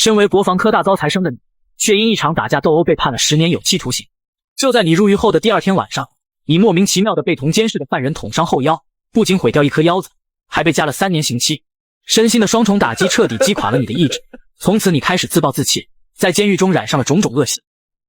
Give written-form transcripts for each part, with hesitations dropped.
身为国防科大招财生的你，却因一场打架斗殴被判了10年有期徒刑。就在你入狱后的第2天晚上，你莫名其妙的被同监视的犯人捅伤后腰，不仅毁掉1颗腰子，还被加了3年刑期。身心的双重打击彻底击垮了你的意志，从此你开始自暴自弃，在监狱中染上了种种恶习。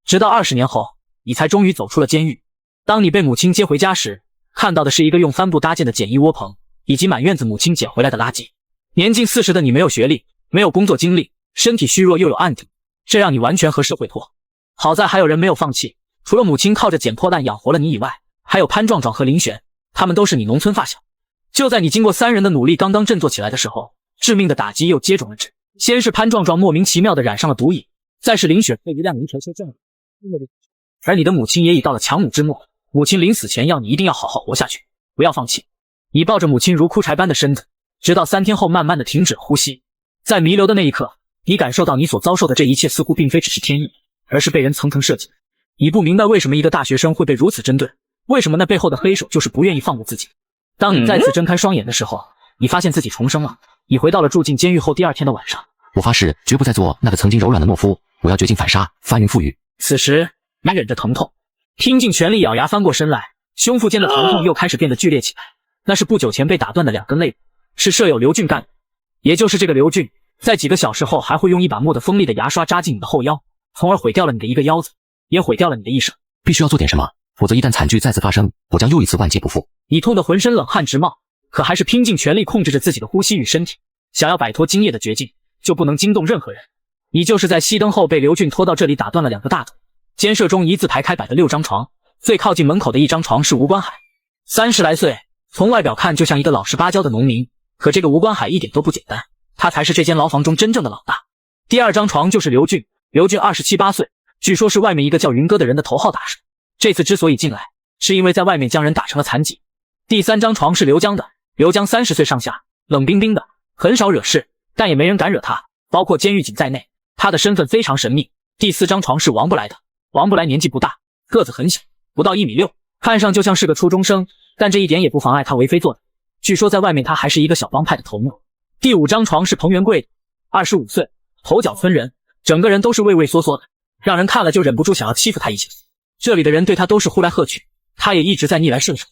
直到20年后，你才终于走出了监狱。当你被母亲接回家时，看到的是一个用帆布搭建的简易窝棚，以及满院子母亲捡回来的垃圾。年近40的你没有学历，没有工作经历，身体虚弱又有案底，这让你完全和社会脱。好在还有人没有放弃，除了母亲靠着捡破烂养活了你以外，还有潘壮壮和林璇，他们都是你农村发小。就在你经过3人的努力刚刚振作起来的时候，致命的打击又接踵而至。先是潘壮壮莫名其妙的染上了毒瘾，再是林璇被一辆灵车撞了，而你的母亲也已到了强弩之末。母亲临死前要你一定要好好活下去，不要放弃。你抱着母亲如枯柴般的身子，直到3天后慢慢的停止呼吸。在弥留的那一刻，你感受到你所遭受的这一切似乎并非只是天意，而是被人层层设计。你不明白为什么一个大学生会被如此针对，为什么那背后的黑手就是不愿意放过自己。当你再次睁开双眼的时候，你发现自己重生了。你回到了住进监狱后第2天的晚上。我发誓绝不再做那个曾经柔软的懦夫，我要绝境反杀，发孕复育。此时你忍着疼痛，拼尽全力咬牙翻过身来，胸腹间的疼痛又开始变得剧烈起来。那是不久前被打断的2根肋骨，是舍友刘俊干的。也就是这个刘俊，在几个小时后还会用一把磨得锋利的牙刷扎进你的后腰，从而毁掉了你的1个腰子，也毁掉了你的一生。必须要做点什么，否则一旦惨剧再次发生，我将又一次万劫不复。你痛得浑身冷汗直冒，可还是拼尽全力控制着自己的呼吸与身体，想要摆脱今夜的绝境，就不能惊动任何人。你就是在熄灯后被刘俊拖到这里，打断了2个大腿。监舍中一字排开摆了6张床，最靠近门口的一张床是吴关海，30来岁，从外表看就像一个老实巴交的农民，可这个吴关海一点都不简单，他才是这间牢房中真正的老大。第2张床就是刘俊，刘俊27、8岁，据说是外面一个叫云哥的人的头号打手，这次之所以进来，是因为在外面将人打成了残疾。第3张床是刘江的，刘江30岁上下，冷冰冰的，很少惹事，但也没人敢惹他，包括监狱警在内，他的身份非常神秘。第4张床是王不来的，王不来年纪不大，个子很小，不到1.6米，看上就像是个初中生，但这一点也不妨碍他为非作歹。据说在外面他还是一个小帮派的头目。第5张床是彭元贵，25岁，头角村人，整个人都是畏畏缩缩的，让人看了就忍不住想要欺负他一下。这里的人对他都是呼来喝去，他也一直在逆来顺受。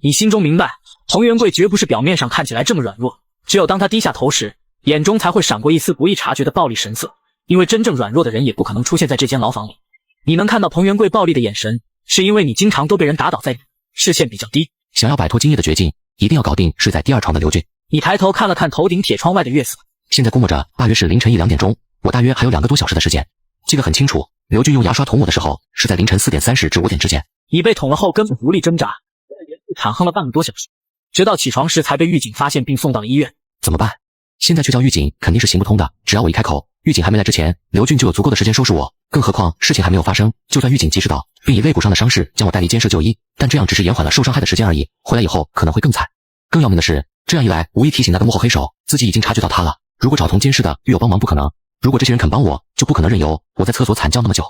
你心中明白，彭元贵绝不是表面上看起来这么软弱，只有当他低下头时，眼中才会闪过一丝不易察觉的暴力神色，因为真正软弱的人也不可能出现在这间牢房里。你能看到彭元贵暴力的眼神，是因为你经常都被人打倒在地，视线比较低。想要摆脱今夜的绝境，一定要搞定睡在第2床的刘俊。你抬头看了看头顶铁窗外的月色，现在估摸着大约是凌晨1、2点钟，我大约还有2个多小时的时间。记得很清楚，刘俊用牙刷捅我的时候是在凌晨4点30至5点之间。你被捅了后根本无力挣扎，在原地躺横了半个多小时，直到起床时才被狱警发现并送到了医院。怎么办？现在去叫狱警肯定是行不通的，只要我一开口，狱警还没来之前，刘俊就有足够的时间收拾我，更何况事情还没有发生，就算狱警及时到，并以肋骨上的伤势将我带离监舍就医，但这样只是延缓了受伤害的时间而已，回来以后可能会更惨。更要命的是，这样一来无疑提醒那个幕后黑手，自己已经察觉到他了，如果找同监室的狱友帮忙不可能，如果这些人肯帮我，就不可能任由我在厕所惨叫那么久。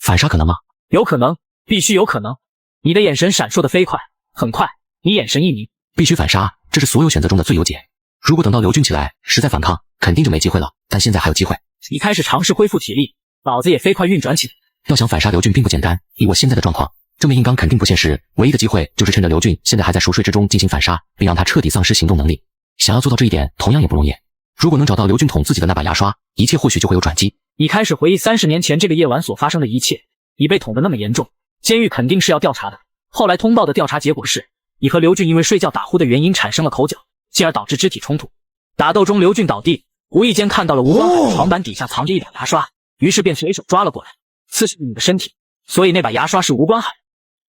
反杀可能吗？有可能，必须有可能。你的眼神闪烁的飞快，很快，你眼神一凝，必须反杀，这是所有选择中的最优解。如果等到刘俊起来实在反抗，肯定就没机会了，但现在还有机会。你开始尝试恢复体力，脑子也飞快运转起来。要想反杀刘俊并不简单，以我现在的状况，正面硬刚肯定不现实，唯一的机会就是趁着刘俊现在还在熟睡之中进行反杀，并让他彻底丧失行动能力。想要做到这一点同样也不容易。如果能找到刘俊捅自己的那把牙刷，一切或许就会有转机。你开始回忆30年前这个夜晚所发生的一切，你被捅得那么严重，监狱肯定是要调查的。后来通报的调查结果是，你和刘俊因为睡觉打呼的原因产生了口角，进而导致肢体冲突。打斗中刘俊倒地，无意间看到了吴光海的床板底下藏着一把牙刷，于是便随手抓了过来，刺向你的身体，所以那把牙刷是吴光海。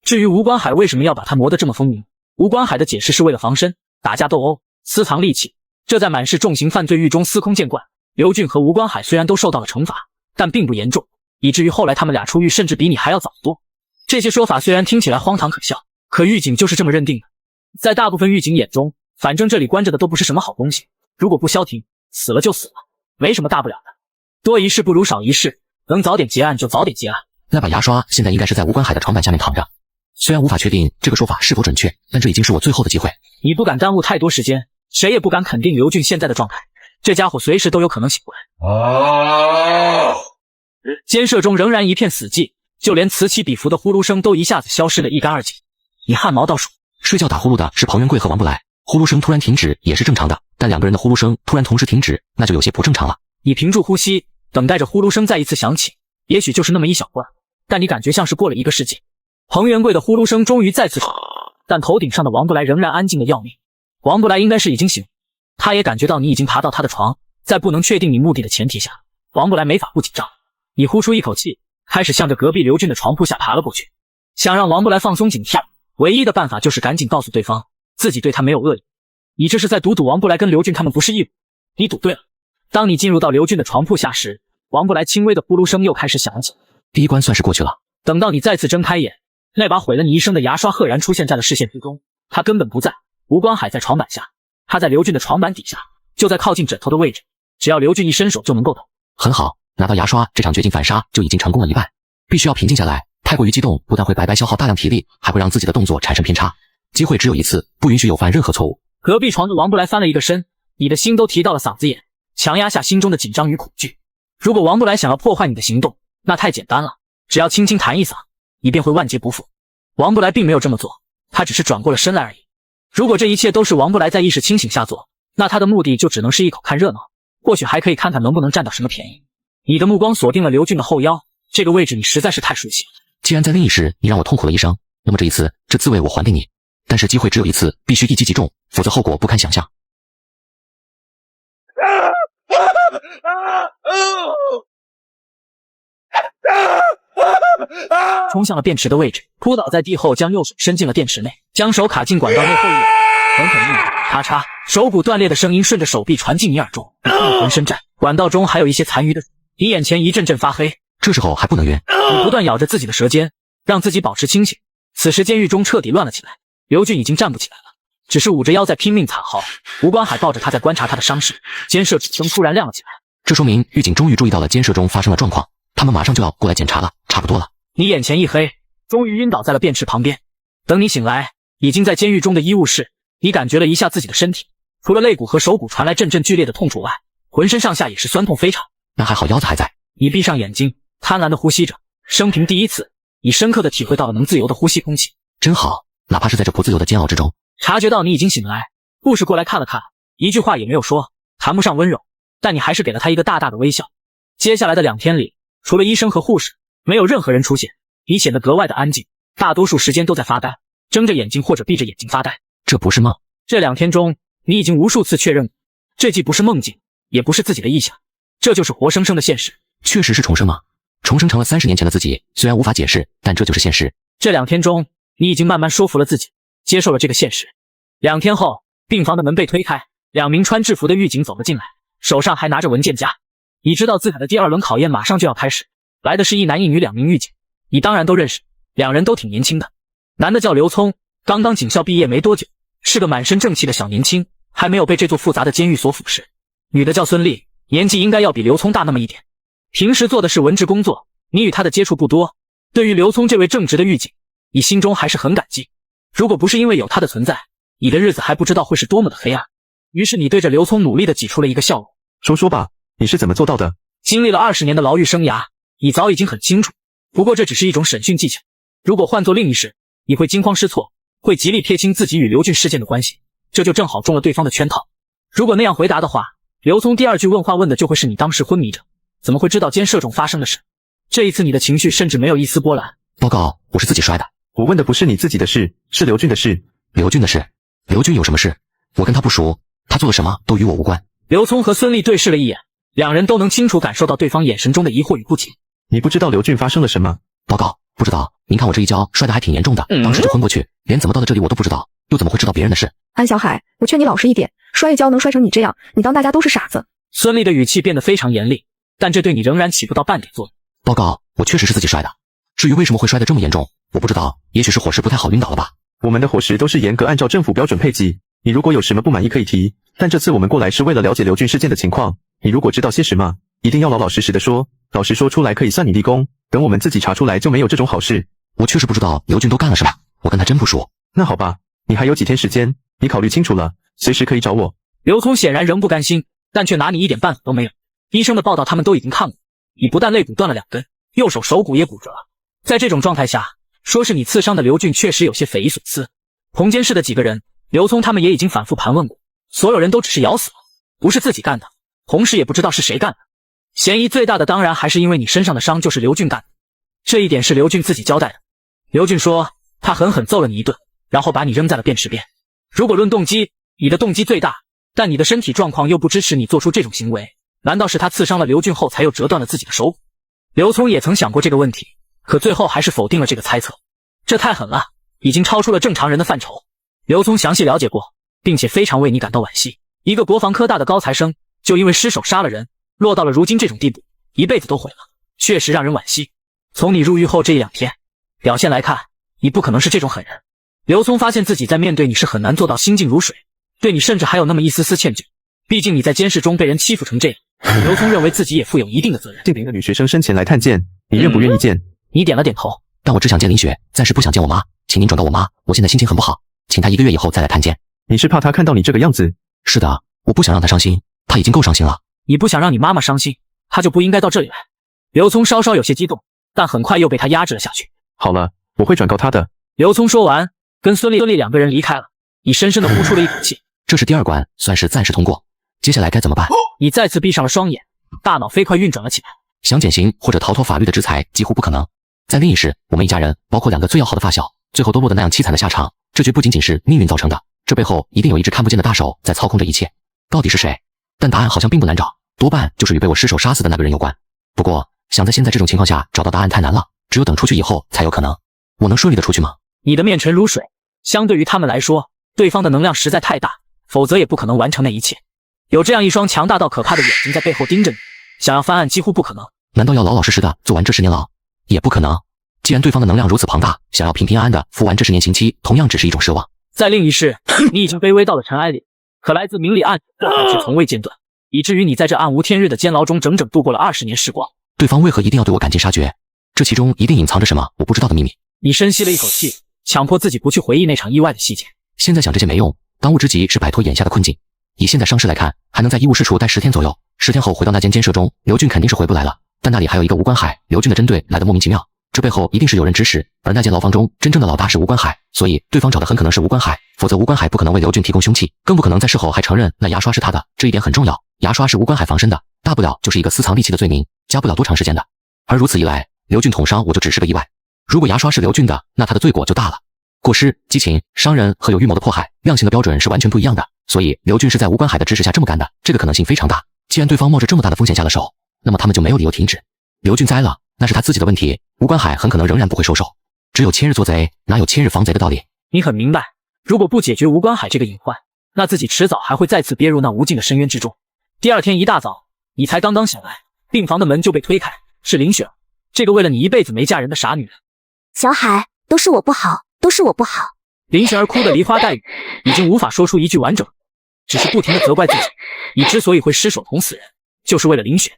至于吴光海为什么要把它磨得这么锋利，吴光海的解释是为了防身，打架斗殴，私藏利器，这在满是重刑犯罪狱中司空见惯。刘俊和吴光海虽然都受到了惩罚，但并不严重，以至于后来他们俩出狱甚至比你还要早得多。这些说法虽然听起来荒唐可笑，可狱警就是这么认定的。在大部分狱警眼中，反正这里关着的都不是什么好东西，如果不消停，死了就死了，没什么大不了的。多一事不如少一事，能早点结案就早点结案。那把牙刷现在应该是在吴关海的床板下面躺着，虽然无法确定这个说法是否准确，但这已经是我最后的机会。你不敢耽误太多时间，谁也不敢肯定刘俊现在的状态，这家伙随时都有可能醒过来。监舍中仍然一片死寂，就连此起彼伏的呼噜声都一下子消失得一干二净。你汗毛倒数，睡觉打呼噜的是彭元贵和王不来，呼噜声突然停止也是正常的，但两个人的呼噜声突然同时停止，那就有些不正常了。你屏住呼吸，等待着呼噜声再一次响起，也许就是那么一小段，但你感觉像是过了1个世纪。彭元贵的呼噜声终于再次响，但头顶上的王不来仍然安静的要命。王不来应该是已经醒，他也感觉到你已经爬到他的床，在不能确定你目的的前提下，王不来没法不紧张。你呼出一口气，开始向着隔壁刘俊的床铺下爬了过去。想让王不来放松警惕，唯一的办法就是赶紧告诉对方自己对他没有恶意。你这是在赌王不来跟刘俊他们不是一伙，你赌对了。当你进入到刘俊的床铺下时，王不来轻微的呼噜声又开始响起。第一关算是过去了。等到你再次睁开眼，那把毁了你一生的牙刷赫然出现在了视线之中。他根本不在，吴光海在床板下，他在刘俊的床板底下，就在靠近枕头的位置，只要刘俊一伸手就能够到。很好，拿到牙刷，这场绝境反杀就已经成功了一半。必须要平静下来，太过于激动不但会白白消耗大量体力，还会让自己的动作产生偏差。机会只有一次，不允许有犯任何错误。隔壁床的王不来翻了一个身，你的心都提到了嗓子眼，强压下心中的紧张与恐惧。如果王不来想要破坏你的行动，那太简单了，只要轻轻弹一嗓，你便会万劫不复。王不来并没有这么做，他只是转过了身来而已。如果这一切都是王不来在意识清醒下做，那他的目的就只能是一口看热闹，或许还可以看看能不能占到什么便宜。你的目光锁定了刘俊的后腰，这个位置你实在是太熟悉了。既然在另一时你让我痛苦了一生，那么这一次这滋味我还给你，但是机会只有一次，必须一击即中，否则后果不堪想象。冲向了电池的位置，扑倒在地后，将右手伸进了电池内，将手卡进管道内后一咬，狠狠一咬，咔嚓，手骨断裂的声音顺着手臂传进你耳中，你痛得浑身颤。管道中还有一些残余的水，你眼前一阵阵发黑，这时候还不能晕。你不断咬着自己的舌尖，让自己保持清醒。此时监狱中彻底乱了起来，刘俊已经站不起来了，只是捂着腰在拼命惨嚎。吴光海抱着他在观察他的伤势，监舍指灯突然亮了起来，这说明狱警终于注意到了监舍中发生了状况，他们马上就要过来检查了，差不多了。你眼前一黑，终于晕倒在了便池旁边。等你醒来，已经在监狱中的医务室。你感觉了一下自己的身体，除了肋骨和手骨传来阵阵剧烈的痛楚外，浑身上下也是酸痛非常。那还好腰子还在。你闭上眼睛，贪婪地呼吸着，生平第一次，你深刻地体会到了能自由地呼吸空气，真好，哪怕是在这不自由的煎熬之中。察觉到你已经醒来，护士过来看了看，一句话也没有说，谈不上温柔，但你还是给了他一个大大的微笑。接下来的2天里，除了医生和护士，没有任何人出现，你显得格外的安静，大多数时间都在发呆，睁着眼睛或者闭着眼睛发呆。这不是梦。这2天中，你已经无数次确认，这既不是梦境，也不是自己的臆想，这就是活生生的现实。确实是重生吗？重生成了30年前的自己，虽然无法解释，但这就是现实。这2天中，你已经慢慢说服了自己，接受了这个现实。2天后，病房的门被推开，2名穿制服的狱警走了进来，手上还拿着文件夹。你知道自海的第2轮考验马上就要开始，来的是一男一女2名狱警，你当然都认识，2人都挺年轻的。男的叫刘聪，刚刚警校毕业没多久，是个满身正气的小年轻，还没有被这座复杂的监狱所腐蚀。女的叫孙俪，年纪应该要比刘聪大那么一点，平时做的是文职工作，你与她的接触不多。对于刘聪这位正直的狱警，你心中还是很感激。如果不是因为有他的存在，你的日子还不知道会是多么的黑暗。于是你对着刘聪努力地挤出了一个笑容。说吧，你是怎么做到的？经历了20年的牢狱生涯，你早已经很清楚，不过这只是一种审讯技巧。如果换做另一时，你会惊慌失措，会极力撇清自己与刘俊事件的关系，这就正好中了对方的圈套。如果那样回答的话，刘聪第2句问话问的就会是你当时昏迷着，怎么会知道监舍中发生的事？这一次你的情绪甚至没有一丝波澜。报告，我是自己摔的。我问的不是你自己的事，是刘俊的事。刘俊的事？刘俊有什么事？我跟他不熟，他做了什么都与我无关。刘聪和孙俪对视了一眼，2人都能清楚感受到对方眼神中的疑惑与不解。你不知道刘俊发生了什么？报告，不知道。您看我这一跤摔得还挺严重的，当时就昏过去，连怎么到的这里我都不知道，又怎么会知道别人的事？安小海，我劝你老实一点，摔一跤能摔成你这样，你当大家都是傻子？孙俪的语气变得非常严厉，但这对你仍然起不到半点作用。报告，我确实是自己摔的，至于为什么会摔得这么严重，我不知道，也许是伙食不太好晕倒了吧。我们的伙食都是严格按照政府标准配给，你如果有什么不满意可以提，但这次我们过来是为了了解刘俊事件的情况，你如果知道些什么，一定要老老实实的说，老实说出来可以算你立功，等我们自己查出来就没有这种好事。我确实不知道刘俊都干了什么，我跟他真不熟。那好吧，你还有几天时间，你考虑清楚了，随时可以找我。刘聪显然仍不甘心，但却拿你一点办法都没有。医生的报道他们都已经看过，你不但肋骨断了2根，右手手骨也骨折了。在这种状态下，说是你刺伤的刘俊确实有些匪夷所思。同监室的几个人，刘聪他们也已经反复盘问过，所有人都只是咬死了，不是自己干的，同时也不知道是谁干的。嫌疑最大的当然还是因为你身上的伤就是刘俊干的，这一点是刘俊自己交代的。刘俊说他狠狠揍了你一顿，然后把你扔在了便池边。如果论动机，你的动机最大，但你的身体状况又不支持你做出这种行为，难道是他刺伤了刘俊后才又折断了自己的手骨？刘聪也曾想过这个问题，可最后还是否定了这个猜测。这太狠了，已经超出了正常人的范畴。刘聪详细了解过，并且非常为你感到惋惜。一个国防科大的高材生，就因为失手杀了人，落到了如今这种地步，一辈子都毁了，确实让人惋惜。从你入狱后这1-2天表现来看，你不可能是这种狠人。刘聪发现自己在面对你是很难做到心静如水，对你甚至还有那么一丝丝歉疚。毕竟你在监视中被人欺负成这样，刘聪认为自己也负有一定的责任。姓林的女学生生前来探监，你愿不愿意见？你点了点头。但我只想见林雪，暂时不想见我妈，请您转告我妈，我现在心情很不好，请她1个月以后再来探监。你是怕她看到你这个样子？是的，我不想让她伤心，她已经够伤心了。你不想让你妈妈伤心，她就不应该到这里来。刘聪稍稍有些激动，但很快又被他压制了下去。好了，我会转告她的。刘聪说完，跟孙俪2个人离开了。你深深地呼出了一口气，这是第2关，算是暂时通过。接下来该怎么办？你再次闭上了双眼，大脑飞快运转了起来。想减刑或者逃脱法律的制裁几乎不可能。在另一世，我们一家人，包括2个最要好的发小，最后都落得那样凄惨的下场，这绝不仅仅是命运造成的，这背后一定有一只看不见的大手在操控着一切。到底是谁？但答案好像并不难找，多半就是与被我失手杀死的那个人有关。不过，想在现在这种情况下找到答案太难了，只有等出去以后才有可能。我能顺利的出去吗？你的面沉如水，相对于他们来说，对方的能量实在太大，否则也不可能完成那一切。有这样一双强大到可怕的眼睛在背后盯着你，想要翻案几乎不可能。难道要老老实实的做完这10年牢？也不可能。既然对方的能量如此庞大，想要平平安安的服完这10年刑期，同样只是一种奢望。在另一世，你已经卑微到了尘埃里，可来自明里暗祸害却从未间断，以至于你在这暗无天日的监牢中整整度过了20年时光。对方为何一定要对我赶尽杀绝？这其中一定隐藏着什么我不知道的秘密。你深吸了一口气，强迫自己不去回忆那场意外的细节。现在想这些没用，当务之急是摆脱眼下的困境。以现在伤势来看，还能在医务室处待10天左右。10天后回到那间监舍中，刘俊肯定是回不来了。但那里还有一个吴关海，刘俊的针对来得莫名其妙，这背后一定是有人指使。而那间牢房中真正的老大是吴关海，所以对方找的很可能是吴关海，否则吴关海不可能为刘俊提供凶器，更不可能在事后还承认那牙刷是他的。这一点很重要，牙刷是吴关海防身的，大不了就是一个私藏利器的罪名，加不了多长时间的。而如此一来，刘俊捅伤我就只是个意外。如果牙刷是刘俊的，那他的罪过就大了。过失、激情、伤人和有预谋的迫害，量刑的标准是完全不一样的。所以刘俊是在吴关海的指使下这么干的，这个可能性非常大。既然对方冒着这么大的风险下了手，那么他们就没有理由停止。刘俊栽了，那是他自己的问题，吴关海很可能仍然不会收手。只有千日做贼，哪有千日防贼的道理？你很明白，如果不解决吴关海这个隐患，那自己迟早还会再次跌入那无尽的深渊之中。第2天一大早，你才刚刚醒来，病房的门就被推开，是林雪儿，这个为了你一辈子没嫁人的傻女人。小海，都是我不好，都是我不好。林雪儿哭得梨花带雨，已经无法说出一句完整，只是不停地责怪自己。你之所以会失手捅死人，就是为了林雪。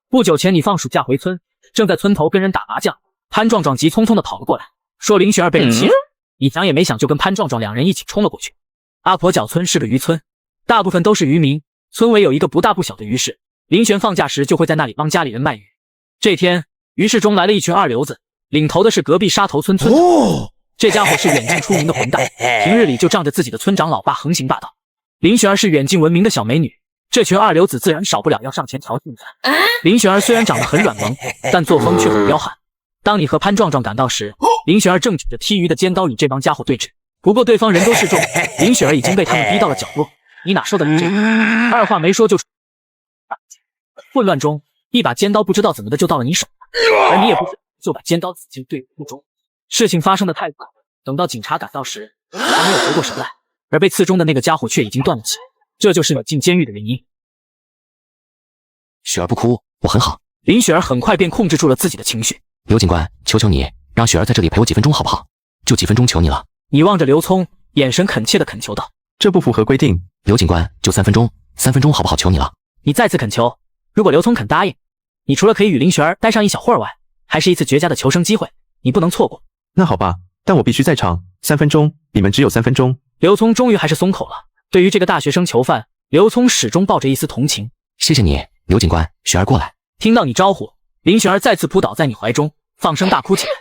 不久前你放暑假回村，正在村头跟人打麻将，潘壮壮急匆匆地跑了过来，说林雪儿被人欺负。你想也没想就跟潘壮壮2人一起冲了过去。阿婆角村是个渔村，大部分都是渔民，村尾有一个不大不小的鱼市，林璇放假时就会在那里帮家里人卖鱼。这天鱼市中来了一群二流子，领头的是隔壁沙头村村长。这家伙是远近出名的混蛋，平日里就仗着自己的村长老爸横行霸道。林雪儿是远近闻名的小美女，这群二流子自然少不了要上前调戏她。林雪儿虽然长得很软萌，但作风却很彪悍。当你和潘壮壮赶到时，林雪儿正举着踢鱼的尖刀与这帮家伙对峙，不过对方人多势众，林雪儿已经被他们逼到了角落，你哪受得了这个？二话没说就混乱中，一把尖刀不知道怎么的就到了你手，而你也不知就把尖刀刺进对方中。事情发生的太快，等到警察赶到时，还没有回过神来，而被刺中的那个家伙却已经断了气。这就是你进监狱的原因。雪儿不哭，我很好。林雪儿很快便控制住了自己的情绪。刘警官，求求你，让雪儿在这里陪我几分钟好不好？就几分钟，求你了。你望着刘聪，眼神恳切地恳求道：“这不符合规定。”刘警官，就3分钟，3分钟好不好？求你了。你再次恳求，如果刘聪肯答应，你除了可以与林雪儿待上一小会儿外，还是一次绝佳的求生机会，你不能错过。那好吧，但我必须在场3分钟，你们只有3分钟。刘聪终于还是松口了。对于这个大学生囚犯，刘聪始终抱着一丝同情，谢谢你，刘警官，雪儿过来。听到你招呼，林雪儿再次扑倒在你怀中，放声大哭起来。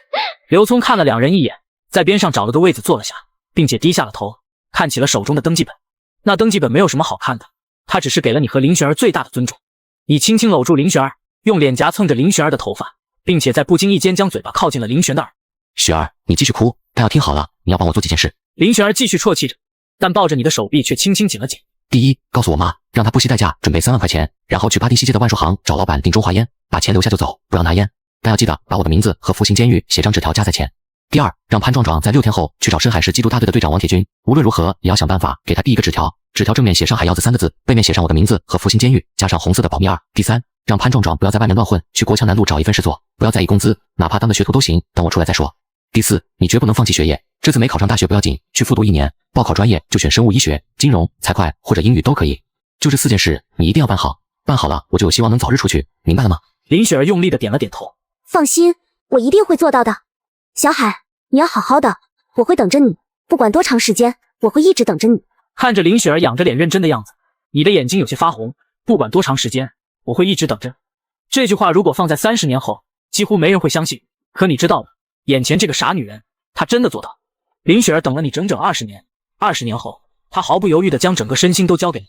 刘聪看了两人一眼，在边上找了个位子坐了下，并且低下了头，看起了手中的登记本。那登记本没有什么好看的，他只是给了你和林雪儿最大的尊重。你轻轻搂住林雪儿，用脸颊蹭着林雪儿的头发，并且在不经意间将嘴巴靠近了林璇的耳。雪儿，你继续哭，但要听好了，你要帮我做几件事。林雪儿继续啜泣着，但抱着你的手臂却轻轻紧了紧。第一，告诉我妈，让她不惜代价准备3万块钱，然后去巴丁西街的万寿行找老板订中华烟，把钱留下就走，不要拿烟。但要记得把我的名字和福兴监狱写张纸条加在前。第二，让潘壮壮在6天后去找深海市缉毒大队的队长王铁军，无论如何也要想办法给他递一个纸条，纸条正面写上海鹞子3个字，背面写上我的名字和福兴监狱，加上红色的保密2。第三，让潘壮壮不要在外面乱混，去国强南路找一份事做，不要在意工资，哪怕当个学徒都行，等我出来再说。第四，你绝不能放弃学业，这次没考上大学不要紧，去复读1年，报考专业就选生物医学、金融、财会或者英语都可以。就这4件事，你一定要办好，办好了我就有希望能早日出去，明白了吗？林雪儿用力的点了点头。放心，我一定会做到的。小海，你要好好的，我会等着你，不管多长时间，我会一直等着你。看着林雪儿仰着脸认真的样子，你的眼睛有些发红。不管多长时间，我会一直等着。这句话如果放在30年后，几乎没人会相信。可你知道的，眼前这个傻女人，她真的做到。林雪儿等了你整整20年，20年后，她毫不犹豫地将整个身心都交给你。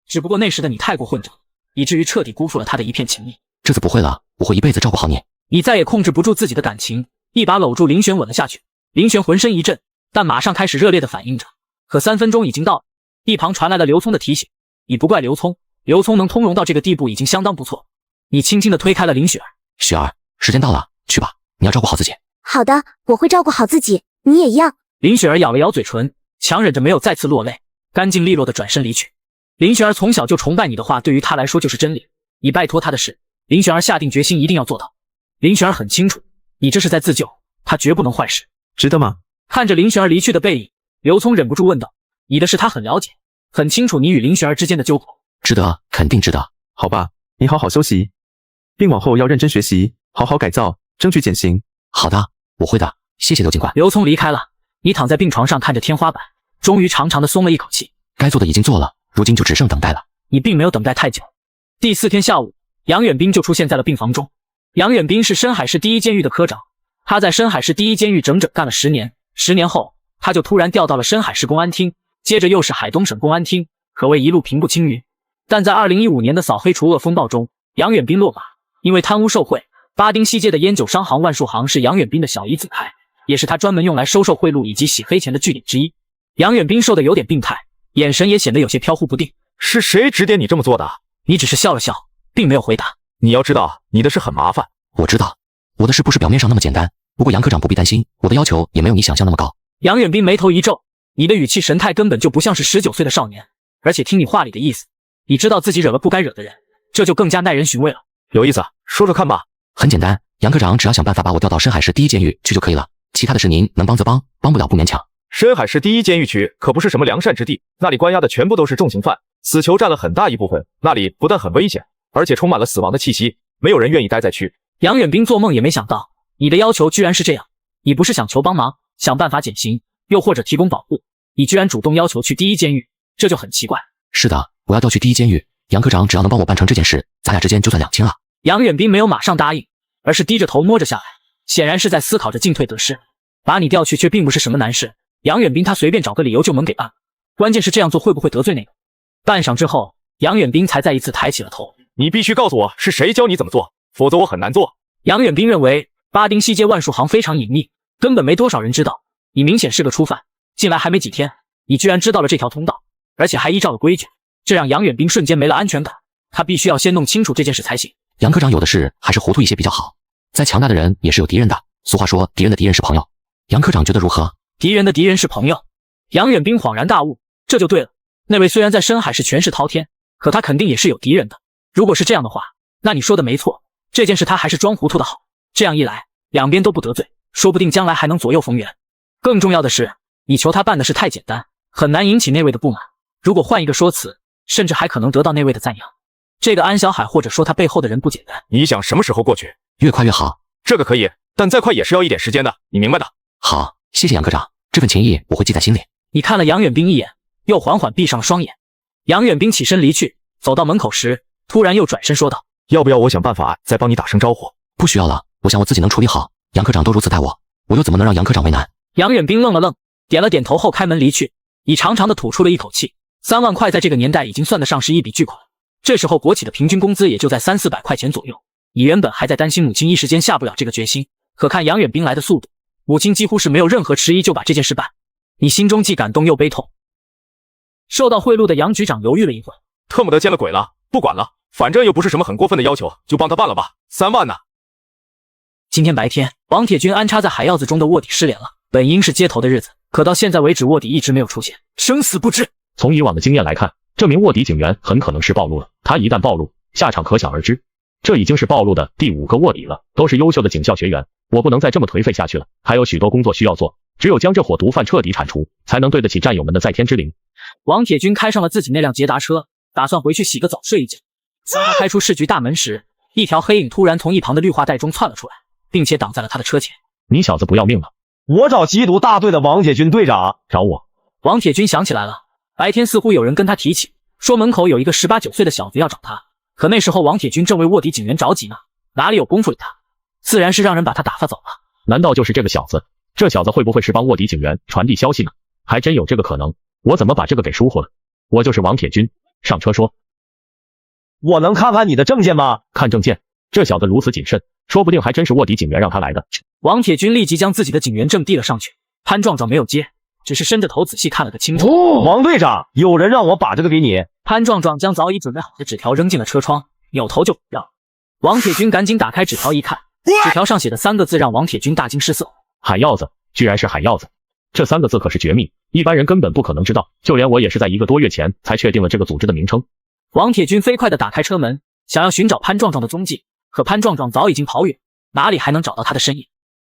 只不过那时的你太过混账，以至于彻底辜负了她的一片情谊。这次不会了，我会一辈子照顾好你。你再也控制不住自己的感情，一把搂住林璇吻了下去。林璇浑身一震，但马上开始热烈的反应着。可3分钟已经到了，一旁传来了刘聪的提醒：你不怪刘聪，刘聪能通融到这个地步已经相当不错。你轻轻地推开了林雪儿。雪儿，时间到了，去吧，你要照顾好自己。好的，我会照顾好自己，你也一样。林雪儿咬了咬嘴唇，强忍着没有再次落泪，干净利落地转身离去。林雪儿从小就崇拜你的话，对于她来说就是真理。你拜托她的事，林雪儿下定决心一定要做到。林雪儿很清楚，你这是在自救，她绝不能坏事。值得吗？看着林雪儿离去的背影，刘聪忍不住问道：你的事他很了解，很清楚你与林雪儿之间的纠葛。值得，肯定值得。好吧，你好好休息，并往后要认真学习，好好改造，争取减刑。好的，我会的，谢谢刘警官。刘聪离开了，你躺在病床上看着天花板，终于长长的松了一口气。该做的已经做了，如今就只剩等待了。你并没有等待太久。第4天下午，杨远斌就出现在了病房中。杨远斌是深海市第一监狱的科长，他在深海市第一监狱整整干了10年，10年后他就突然调到了深海市公安厅，接着又是海东省公安厅，可谓一路平步青云。但在2015年的扫黑除恶风暴中，杨远斌落马，因为贪污受贿。巴丁西街的烟酒商行万数行是杨远斌的小姨子开，也是他专门用来收受贿赂以及洗黑钱的据点之一。杨远斌瘦得有点病态，眼神也显得有些飘忽不定。是谁指点你这么做的？你只是笑了笑，并没有回答。你要知道，你的事很麻烦。我知道，我的事不是表面上那么简单，不过杨科长不必担心，我的要求也没有你想象那么高。杨远斌眉头一皱，你的语气神态根本就不像是19岁的少年，而且听你话里的意思，你知道自己惹了不该惹的人，这就更加耐人寻味了。有意思，说说看吧。很简单，杨科长只要想办法把我调到深海市第一监狱去就可以了，其他的事您能帮则帮，帮不了不勉强。深海市第一监狱区可不是什么良善之地，那里关押的全部都是重刑犯，死囚占了很大一部分，那里不但很危险，而且充满了死亡的气息，没有人愿意待在区。杨远斌做梦也没想到，你的要求居然是这样。你不是想求帮忙，想办法减刑，又或者提供保护，你居然主动要求去第一监狱，这就很奇怪。是的，我要调去第一监狱，杨科长只要能帮我办成这件事，咱俩之间就算两清了。杨远斌没有马上答应，而是低着头摸着下来，显然是在思考着进退得失。把你调去却并不是什么难事，杨远斌他随便找个理由就能给办，关键是这样做会不会得罪那个。半晌之后，杨远斌才再一次抬起了头。你必须告诉我是谁教你怎么做，否则我很难做。杨远斌认为巴丁西街万数行非常隐秘，根本没多少人知道，你明显是个初犯，进来还没几天，你居然知道了这条通道，而且还依照了规矩，这让杨远斌瞬间没了安全感，他必须要先弄清楚这件事才行。杨科长有的是，还是糊涂一些比较好。再强大的人也是有敌人的，俗话说敌人的敌人是朋友。杨科长觉得如何？敌人的敌人是朋友。杨远斌恍然大悟，这就对了。那位虽然在深海市权势滔天，可他肯定也是有敌人的。如果是这样的话，那你说的没错，这件事他还是装糊涂的好。这样一来，两边都不得罪，说不定将来还能左右逢源。更重要的是，你求他办的事太简单，很难引起那位的不满。如果换一个说辞，甚至还可能得到那位的赞扬。这个安小海或者说他背后的人不简单。你想什么时候过去？越快越好。这个可以，但再快也是要一点时间的，你明白的。好，谢谢杨科长，这份情谊我会记在心里。你看了杨远斌一眼，又缓缓闭上了双眼。杨远斌起身离去，走到门口时，突然又转身说道：“要不要我想办法再帮你打声招呼？”不需要了，我想我自己能处理好。杨科长都如此待我，我又怎么能让杨科长为难？杨远兵愣了愣，点了点头后开门离去，已长长的吐出了一口气。3万块在这个年代已经算得上是一笔巨款，这时候国企的平均工资也就在300-400块钱左右。你原本还在担心母亲一时间下不了这个决心，可看杨远兵来的速度，母亲几乎是没有任何迟疑就把这件事办。你心中既感动又悲痛。受到贿赂的杨局长犹豫了一会，特么的见了鬼了，不管了，反正又不是什么很过分的要求，就帮他办了吧。3万呢？今天白天，王铁军安插在海鹞子中的卧底失联了，本应是接头的日子，可到现在为止卧底一直没有出现，生死不知。从以往的经验来看，这名卧底警员很可能是暴露了，他一旦暴露，下场可想而知。这已经是暴露的第5个卧底了，都是优秀的警校学员，我不能再这么颓废下去了，还有许多工作需要做，只有将这伙毒贩彻底铲除，才能对得起战友们的在天之灵。王铁军开上了自己那辆捷达车，打算回去洗个澡睡一觉。当他开出市局大门时，一条黑影突然从一旁的绿化带中窜了出来，并且挡在了他的车前。你小子不要命了！我找缉毒大队的王铁军队长。找我？王铁军想起来了，白天似乎有人跟他提起，说门口有一个18、19岁的小子要找他，可那时候王铁军正为卧底警员着急呢，哪里有功夫理他？自然是让人把他打发走了。难道就是这个小子？这小子会不会是帮卧底警员传递消息呢？还真有这个可能，我怎么把这个给疏忽了？我就是王铁军，上车说。我能看看你的证件吗？看证件？这小子如此谨慎，说不定还真是卧底警员让他来的。王铁军立即将自己的警员证递了上去，潘壮壮没有接，只是伸着头仔细看了个清楚。王队长，有人让我把这个给你。潘壮壮将早已准备好的纸条扔进了车窗，扭头就要。王铁军赶紧打开纸条一看，纸条上写的3个字让王铁军大惊失色：海鹞子，居然是海鹞子！这3个字可是绝密，一般人根本不可能知道，就连我也是在1个多月前才确定了这个组织的名称。王铁军飞快地打开车门，想要寻找潘壮壮的踪迹，可潘壮壮早已经跑远，哪里还能找到他的身影？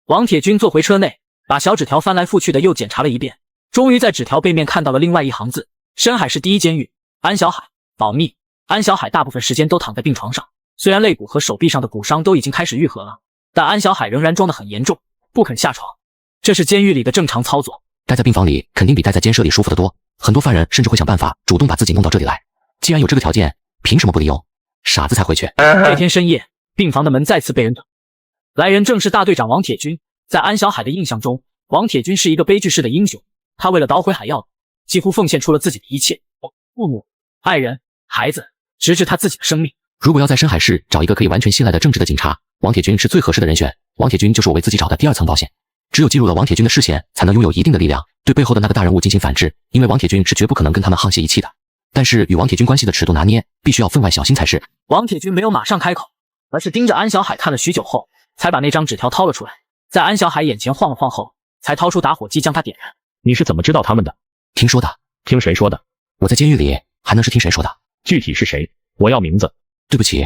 王铁军坐回车内，把小纸条翻来覆去的又检查了一遍，终于在纸条背面看到了另外一行字：深海市第1监狱，安小海，保密。安小海大部分时间都躺在病床上，虽然肋骨和手臂上的骨伤都已经开始愈合了，但安小海仍然装得很严重，不肯下床。这是监狱里的正常操作。待在病房里肯定比待在监舍里舒服得多，很多犯人甚至会想办法主动把自己弄到这里来。既然有这个条件，凭什么不利用？傻子才会去。这天深夜，病房的门再次被人捅，来人正是大队长王铁军。在安小海的印象中，王铁军是一个悲剧式的英雄，他为了捣毁海鹞，几乎奉献出了自己的一切，父母、爱人、孩子，直至他自己的生命。如果要在深海市找一个可以完全信赖的正直的警察，王铁军是最合适的人选。王铁军就是我为自己找的第2层保险，只有进入了王铁军的视线，才能拥有一定的力量，对背后的那个大人物进行反制，因为王铁军是绝不可能跟他们沆瀣一气的。但是与王铁军关系的尺度拿捏，必须要分外小心才是。王铁军没有马上开口，而是盯着安小海看了许久后，才把那张纸条掏了出来，在安小海眼前晃了晃后，才掏出打火机将它点燃。你是怎么知道他们的？听说的。听谁说的？我在监狱里，还能是听谁说的？具体是谁？我要名字。对不起，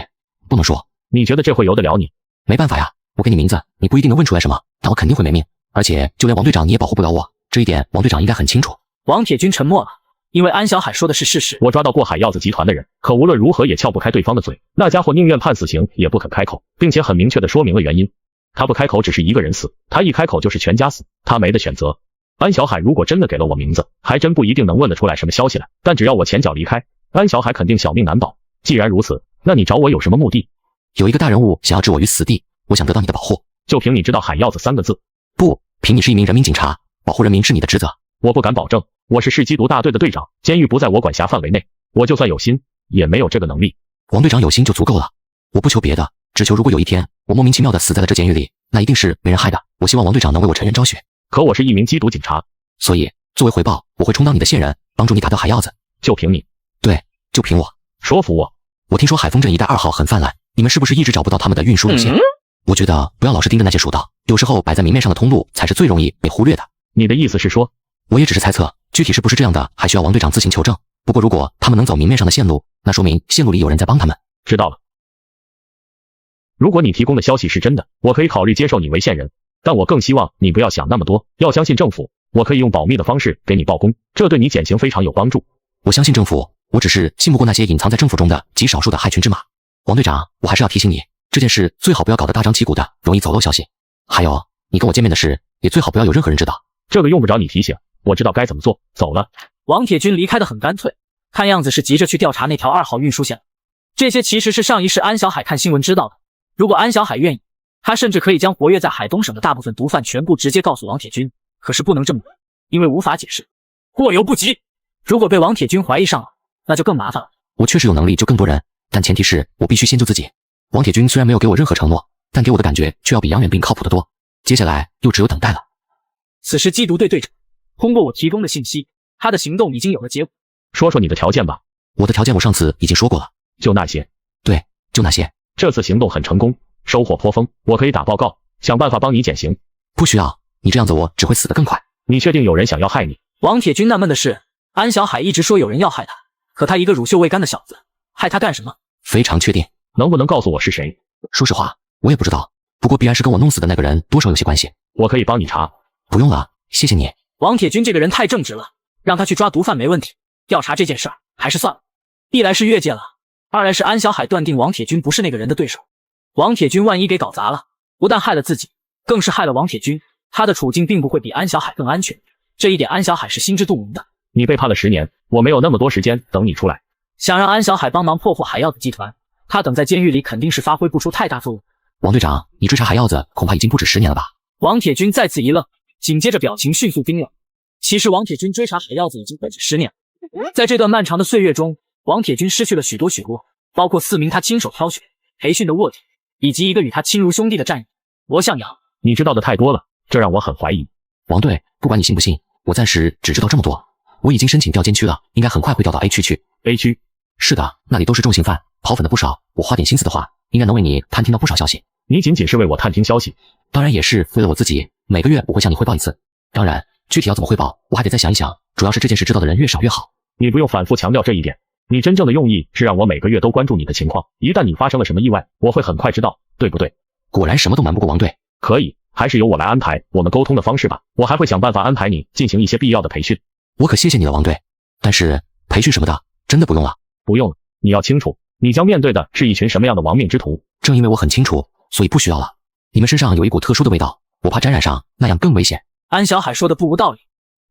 不能说。你觉得这会由得了你？没办法呀，我给你名字，你不一定能问出来什么，但我肯定会没命。而且就连王队长你也保护不了我，这一点王队长应该很清楚。王铁军沉默了，因为安小海说的是事实。我抓到过海鹞子集团的人，可无论如何也撬不开对方的嘴。那家伙宁愿判死刑也不肯开口，并且很明确地说明了原因。他不开口只是一个人死，他一开口就是全家死，他没得选择。安小海如果真的给了我名字，还真不一定能问得出来什么消息来，但只要我前脚离开，安小海肯定小命难保。既然如此，那你找我有什么目的？有一个大人物想要置我于死地，我想得到你的保护。就凭你知道海鹞子3个字？不，凭你是一名人民警察，保护人民是你的职责。我不敢保证，我是市缉毒大队的队长，监狱不在我管辖范围内，我就算有心，也没有这个能力。王队长有心就足够了，我不求别的，只求如果有一天我莫名其妙的死在了这监狱里，那一定是没人害的。我希望王队长能为我沉冤昭雪。可我是一名缉毒警察，所以作为回报，我会充当你的线人，帮助你打掉海鹞子。就凭你？对，就凭我。说服我。我听说海丰镇一带2号很泛滥，你们是不是一直找不到他们的运输路线？我觉得不要老是盯着那些蜀道，有时候摆在明面上的通路才是最容易被忽略的。你的意思是说？我也只是猜测，具体是不是这样的，还需要王队长自行求证。不过如果他们能走明面上的线路，那说明线路里有人在帮他们。知道了。如果你提供的消息是真的，我可以考虑接受你为线人，但我更希望你不要想那么多，要相信政府。我可以用保密的方式给你报功，这对你减刑非常有帮助。我相信政府，我只是信不过那些隐藏在政府中的极少数的害群之马。王队长，我还是要提醒你，这件事最好不要搞得大张旗鼓的，容易走漏消息。还有，你跟我见面的事，也最好不要有任何人知道。这个用不着你提醒，我知道该怎么做。走了。王铁军离开的很干脆，看样子是急着去调查那条2号运输线。这些其实是上一世安小海看新闻知道的。如果安小海愿意，他甚至可以将活跃在海东省的大部分毒贩全部直接告诉王铁军。可是不能这么做，因为无法解释，过犹不及。如果被王铁军怀疑上了，那就更麻烦了。我确实有能力救更多人，但前提是我必须先救自己。王铁军虽然没有给我任何承诺，但给我的感觉却要比杨远兵靠谱得多。接下来又只有等待了。此时缉毒队队长通过我提供的信息，他的行动已经有了结果。说说你的条件吧。我的条件我上次已经说过了，就那些。对，就那些。这次行动很成功，收获颇丰，我可以打报告，想办法帮你减刑。不需要，你这样子我只会死得更快。你确定有人想要害你？王铁军纳闷的是，安小海一直说有人要害他，可他一个乳臭未干的小子，害他干什么？非常确定。能不能告诉我是谁？说实话，我也不知道，不过必然是跟我弄死的那个人多少有些关系。我可以帮你查。不用了，谢谢你。王铁军这个人太正直了，让他去抓毒贩没问题，调查这件事儿还是算了。一来是越界了，二来是安小海断定王铁军不是那个人的对手。王铁军万一给搞砸了，不但害了自己，更是害了王铁军，他的处境并不会比安小海更安全。这一点安小海是心知肚明的。你被判了10年，我没有那么多时间等你出来。想让安小海帮忙破获海药子集团，他等在监狱里肯定是发挥不出太大作用。王队长，你追查海药子恐怕已经不止10年了吧？王铁军再次一愣，紧接着表情迅速冰冷。其实王铁军追查海药子已经不止10年了，在这段漫长的岁月中，王铁军失去了许多，包括4名他亲手挑选、培训的卧底，以及一个与他亲如兄弟的战友罗向阳。你知道的太多了，这让我很怀疑。王队，不管你信不信，我暂时只知道这么多。我已经申请调监区了，应该很快会调到 A 区去。A 区？是的，那里都是重刑犯，跑粉的不少。我花点心思的话，应该能为你探听到不少消息。你仅仅是为我探听消息？当然也是为了我自己。每个月我会向你汇报一次。当然，具体要怎么汇报，我还得再想一想。主要是这件事知道的人越少越好。你不用反复强调这一点。你真正的用意是让我每个月都关注你的情况，一旦你发生了什么意外，我会很快知道，对不对？果然什么都瞒不过王队。可以，还是由我来安排我们沟通的方式吧。我还会想办法安排你进行一些必要的培训。我可谢谢你了，王队。但是培训什么的，真的不用了。不用了，你要清楚，你将面对的是一群什么样的亡命之徒。正因为我很清楚，所以不需要了。你们身上有一股特殊的味道，我怕沾染上，那样更危险。安小海说的不无道理。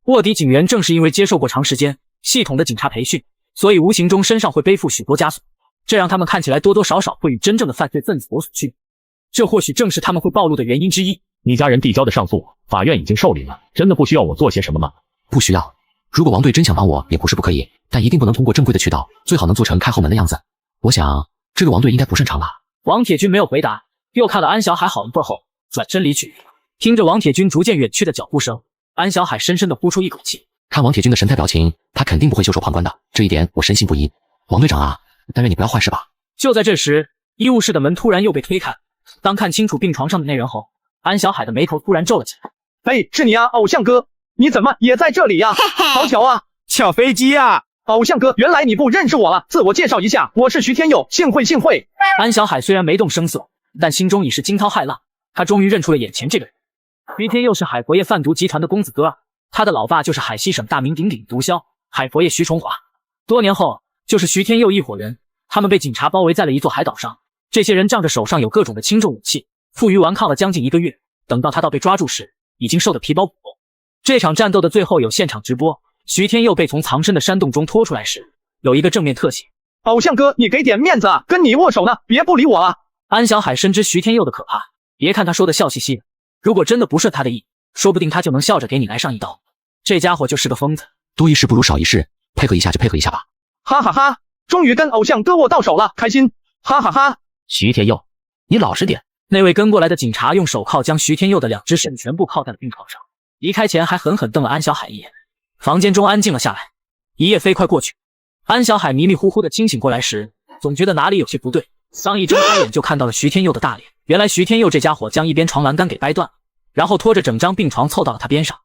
卧底警员正是因为接受过长时间系统的警察培训，所以无形中身上会背负许多枷锁，这让他们看起来多多少少会与真正的犯罪分子有所区别。这或许正是他们会暴露的原因之一。你家人递交的上诉，法院已经受理了，真的不需要我做些什么吗？不需要。如果王队真想帮我，也不是不可以，但一定不能通过正规的渠道，最好能做成开后门的样子。我想这个王队应该不擅长吧。王铁军没有回答，又看了安小海好一会儿后，转身离去。听着王铁军逐渐远去的脚步声，安小海深深地呼出一口气。看王铁军的神态表情，他肯定不会袖手旁观的，这一点我深信不疑。王队长啊，但愿你不要坏事吧。就在这时，医务室的门突然又被推开。当看清楚病床上的那人后，安小海的眉头突然皱了起来。哎，是你啊，偶像哥，你怎么也在这里呀？好巧啊，巧飞机啊！偶像哥，原来你不认识我了。自我介绍一下，我是徐天佑，幸会。安小海虽然没动声色，但心中已是惊涛骇浪。他终于认出了眼前这个人。徐天佑是海佛业贩毒集团的公子哥儿，他的老爸就是海西省大名鼎鼎毒枭海佛业徐崇华。多年后，就是徐天佑一伙人，他们被警察包围在了一座海岛上。这些人仗着手上有各种的轻重武器，负隅顽抗了将近1个月。等到他到被抓住时，已经瘦得皮包骨。这场战斗的最后有现场直播，徐天佑被从藏身的山洞中拖出来时，有一个正面特写。偶像哥，你给点面子啊，跟你握手呢，别不理我啊！安小海深知徐天佑的可怕，别看他说的笑嘻嘻的，如果真的不顺他的意，说不定他就能笑着给你来上一刀。这家伙就是个疯子。多一事不如少一事，配合一下就配合一下吧。哈哈哈，终于跟偶像哥握到手了，开心！哈哈哈。徐天佑，你老实点。那位跟过来的警察用手铐将徐天佑的2只肾全部铐在了病床上，离开前还狠狠瞪了安小海一眼。房间中安静了下来，一夜飞快过去。安小海迷迷糊糊的清醒过来时，总觉得哪里有些不对。刚一睁开眼就看到了徐天佑的大脸，原来徐天佑这家伙将一边床栏杆给掰断了，然后拖着整张病床凑到了他边上。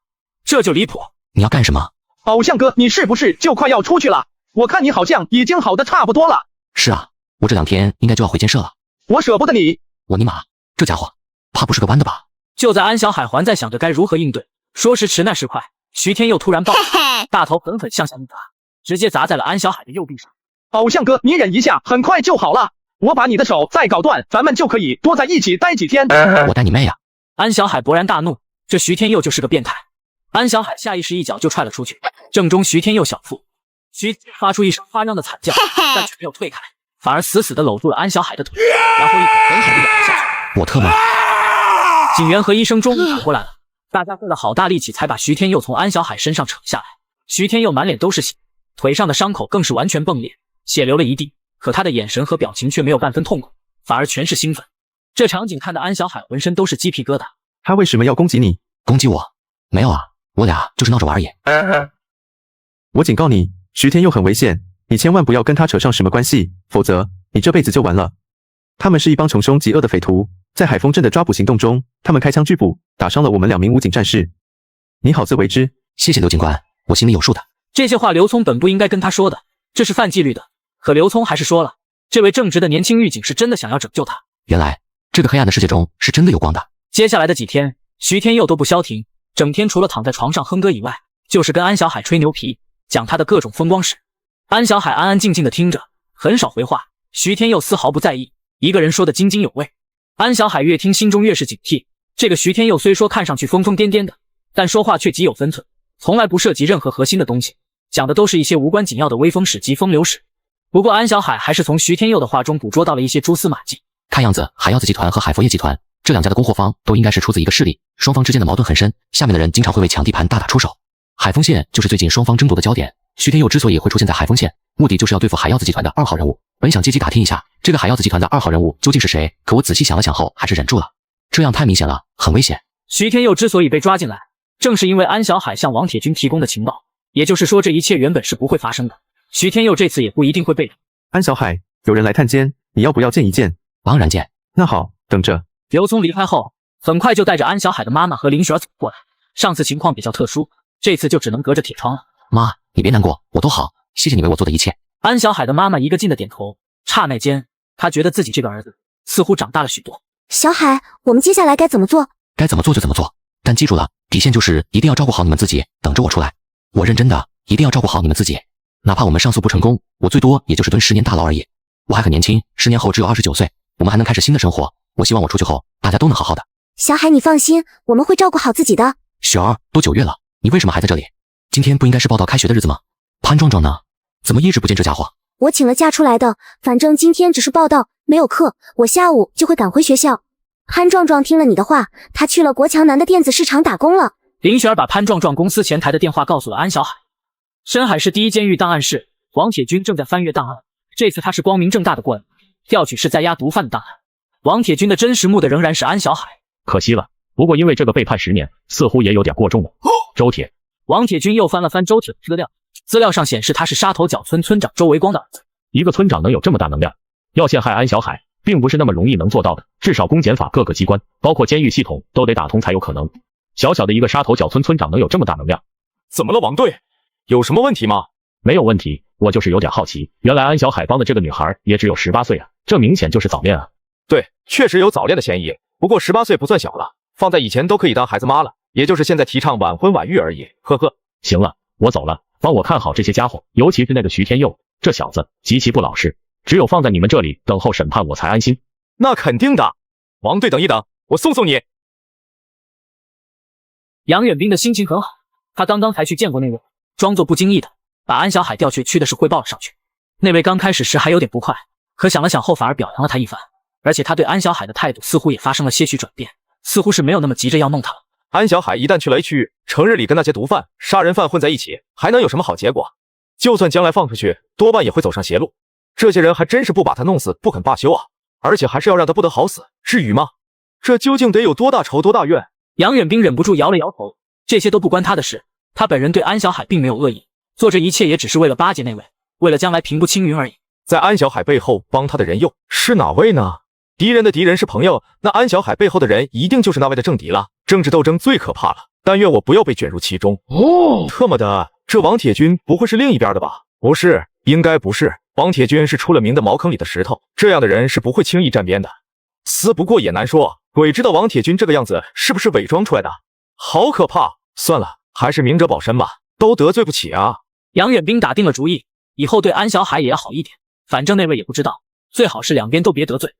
这就离谱。你要干什么？偶像哥，你是不是就快要出去了？我看你好像已经好的差不多了。是啊，我这2天应该就要回监舍了。我舍不得你。我尼玛，这家伙怕不是个弯的吧？就在安小海还在想着该如何应对，说时迟那时快，徐天佑突然爆发，大头狠狠向下一砸，直接砸在了安小海的右臂上。偶像哥，你忍一下，很快就好了。我把你的手再搞断，咱们就可以多在一起待几天。我带你妹呀！安小海勃然大怒，这徐天佑就是个变态。安小海下意识一脚就踹了出去，正中徐天佑小腹。徐发出一声花嚷的惨叫，但却没有退开。反而死死地搂住了安小海的腿，然后一口狠狠地咬了下去。我特么！警员和医生终于赶过来了，大家费了好大力气才把徐天佑从安小海身上扯下来。徐天佑满脸都是血，腿上的伤口更是完全迸裂，血流了一地，可他的眼神和表情却没有半分痛苦，反而全是兴奋。这场景看得安小海浑身都是鸡皮疙瘩。他为什么要攻击你？攻击我？没有啊，我俩就是闹着玩而已。我警告你，徐天佑很危险，你千万不要跟他扯上什么关系，否则你这辈子就完了。他们是一帮穷凶极恶的匪徒，在海丰镇的抓捕行动中，他们开枪拒捕，打伤了我们2名武警战士。你好自为之。谢谢刘警官，我心里有数的。这些话刘聪本不应该跟他说的，这是犯纪律的。可刘聪还是说了，这位正直的年轻狱警是真的想要拯救他。原来这个黑暗的世界中是真的有光的。接下来的几天，徐天佑都不消停，整天除了躺在床上哼歌以外，就是跟安小海吹牛皮，讲他的各种风光事。安小海安安静静的听着，很少回话。徐天佑丝毫不在意，一个人说的津津有味。安小海越听心中越是警惕，这个徐天佑虽说看上去疯疯癫癫的，但说话却极有分寸，从来不涉及任何核心的东西，讲的都是一些无关紧要的微风史及风流史。不过安小海还是从徐天佑的话中捕捉到了一些蛛丝马迹。看样子海药子集团和海佛业集团这两家的供货方都应该是出自一个势力，双方之间的矛盾很深，下面的人经常会为抢地盘大打出手。海丰县就是最近双方争夺的焦点，徐天佑之所以会出现在海丰县，目的就是要对付海药子集团的2号人物。本想借机打听一下这个海药子集团的2号人物究竟是谁，可我仔细想了想后还是忍住了，这样太明显了，很危险。徐天佑之所以被抓进来，正是因为安小海向王铁军提供的情报，也就是说这一切原本是不会发生的。徐天佑这次也不一定会被捕。安小海，有人来探监，你要不要见一见？当然见。那好，等着。刘聪离开后，很快就带着安小海的妈妈和林雪儿走过来。上次情况比较特殊，这次就只能隔着铁窗了。妈，你别难过，我都好，谢谢你为我做的一切。安小海的妈妈一个劲的点头，刹那间，她觉得自己这个儿子似乎长大了许多。小海，我们接下来该怎么做？该怎么做就怎么做，但记住了，底线就是一定要照顾好你们自己，等着我出来。我认真的，一定要照顾好你们自己。哪怕我们上诉不成功，我最多也就是蹲10年大牢而已。我还很年轻，10年后只有29岁，我们还能开始新的生活。我希望我出去后，大家都能好好的。小海，你放心，我们会照顾好自己的。雪儿，都9月了，你为什么还在这里？今天不应该是报道开学的日子吗？潘壮壮呢？怎么一直不见这家伙？我请了假出来的，反正今天只是报道，没有课，我下午就会赶回学校。潘壮壮听了你的话，他去了国强南的电子市场打工了。林雪儿把潘壮壮公司前台的电话告诉了安小海。深海市第一监狱档案室，王铁军正在翻阅档案，这次他是光明正大的过来调取是在押毒贩的档案。王铁军的真实目的仍然是安小海，可惜了。不过因为这个被判10年，似乎也有点过重了。周铁，王铁军又翻了翻周铁的资料，资料上显示他是沙头角村村长周维光的儿子。一个村长能有这么大能量，要陷害安小海，并不是那么容易能做到的，至少公检法各个机关，包括监狱系统都得打通才有可能。小小的一个沙头角村村长能有这么大能量？怎么了，王队？有什么问题吗？没有问题，我就是有点好奇，原来安小海帮的这个女孩也只有18岁啊，这明显就是早恋啊。对，确实有早恋的嫌疑，不过18岁不算小了，放在以前都可以当孩子妈了，也就是现在提倡晚婚晚育而已，呵呵。行了，我走了，帮我看好这些家伙，尤其是那个徐天佑，这小子极其不老实，只有放在你们这里等候审判我才安心。那肯定的，王队等一等，我送你。杨远兵的心情很好，他刚刚才去见过那位，装作不经意的把安小海调去的事汇报了上去。那位刚开始时还有点不快，可想了想后反而表扬了他一番，而且他对安小海的态度似乎也发生了些许转变，似乎是没有那么急着要弄他了。安小海一旦去了 A 区域，成日里跟那些毒贩、杀人犯混在一起，还能有什么好结果？就算将来放出去，多半也会走上邪路。这些人还真是不把他弄死不肯罢休啊！而且还是要让他不得好死，至于吗？这究竟得有多大仇多大怨？杨远兵忍不住摇了摇头，这些都不关他的事，他本人对安小海并没有恶意，做这一切也只是为了巴结那位，为了将来平步青云而已。在安小海背后帮他的人又是哪位呢？敌人的敌人是朋友，那安小海背后的人一定就是那位的政敌了。政治斗争最可怕了，但愿我不要被卷入其中。特么的，这王铁军不会是另一边的吧？不是，应该不是。王铁军是出了名的茅坑里的石头，这样的人是不会轻易站边的。思不过也难说，鬼知道王铁军这个样子是不是伪装出来的？好可怕！算了，还是明哲保身吧，都得罪不起啊。杨远兵打定了主意，以后对安小海也要好一点，反正那位也不知道，最好是两边都别得罪。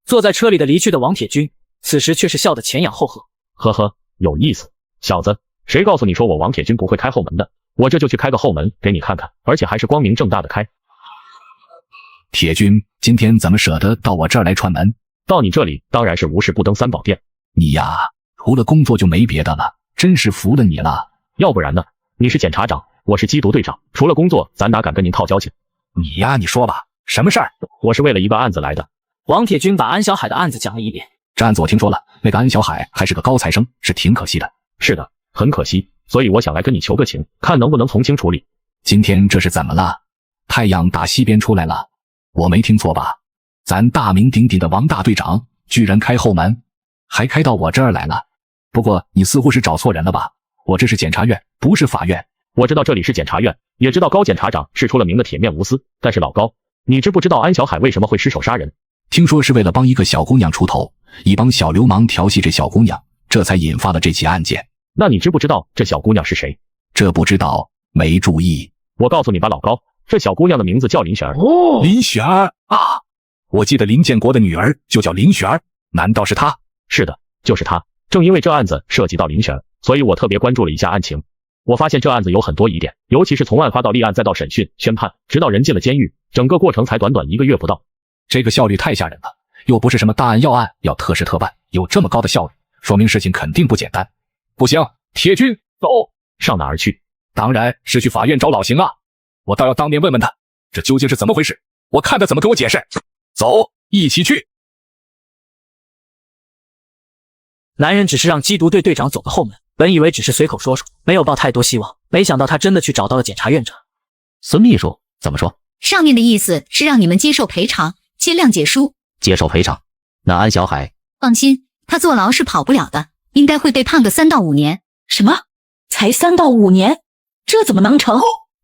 坐在车里的离去的王铁军，此时却是笑得前仰后合。呵呵，有意思，小子，谁告诉你说我王铁军不会开后门的？我这就去开个后门给你看看，而且还是光明正大的开。铁军，今天怎么舍得到我这儿来串门？到你这里当然是无事不登三宝殿。你呀，除了工作就没别的了，真是服了你了。要不然呢？你是检察长，我是缉毒队长，除了工作，咱哪敢跟您套交情？你呀，你说吧，什么事儿？我是为了一个案子来的。王铁军把安小海的案子讲了一遍。这案子我听说了，那个安小海还是个高材生，是挺可惜的。是的，很可惜，所以我想来跟你求个情，看能不能从轻处理。今天这是怎么了？太阳打西边出来了，我没听错吧？咱大名鼎鼎的王大队长居然开后门，还开到我这儿来了。不过你似乎是找错人了吧？我这是检察院，不是法院。我知道这里是检察院，也知道高检察长是出了名的铁面无私，但是老高，你知不知道安小海为什么会失手杀人？听说是为了帮一个小姑娘出头，一帮小流氓调戏这小姑娘，这才引发了这起案件。那你知不知道这小姑娘是谁？这不知道，没注意。我告诉你吧，老高，这小姑娘的名字叫林璇儿。林璇儿啊，我记得林建国的女儿就叫林璇儿，难道是她？是的，就是她。正因为这案子涉及到林璇儿，所以我特别关注了一下案情。我发现这案子有很多疑点，尤其是从案发到立案再到审讯、宣判，直到人进了监狱，整个过程才短短1个月不到。这个效率太吓人了，又不是什么大案要案，要特事特办，有这么高的效率，说明事情肯定不简单。不行，铁军，走。上哪儿去？当然是去法院找老邢啊！我倒要当面问问他，这究竟是怎么回事？我看他怎么跟我解释。走，一起去。男人只是让缉毒队队长走个后门，本以为只是随口说说，没有抱太多希望，没想到他真的去找到了检察院长。孙秘书怎么说？上面的意思是让你们接受赔偿，先谅解书。接受赔偿？那安小海？放心，他坐牢是跑不了的，应该会被判个3到5年。什么？才3到5年？这怎么能成？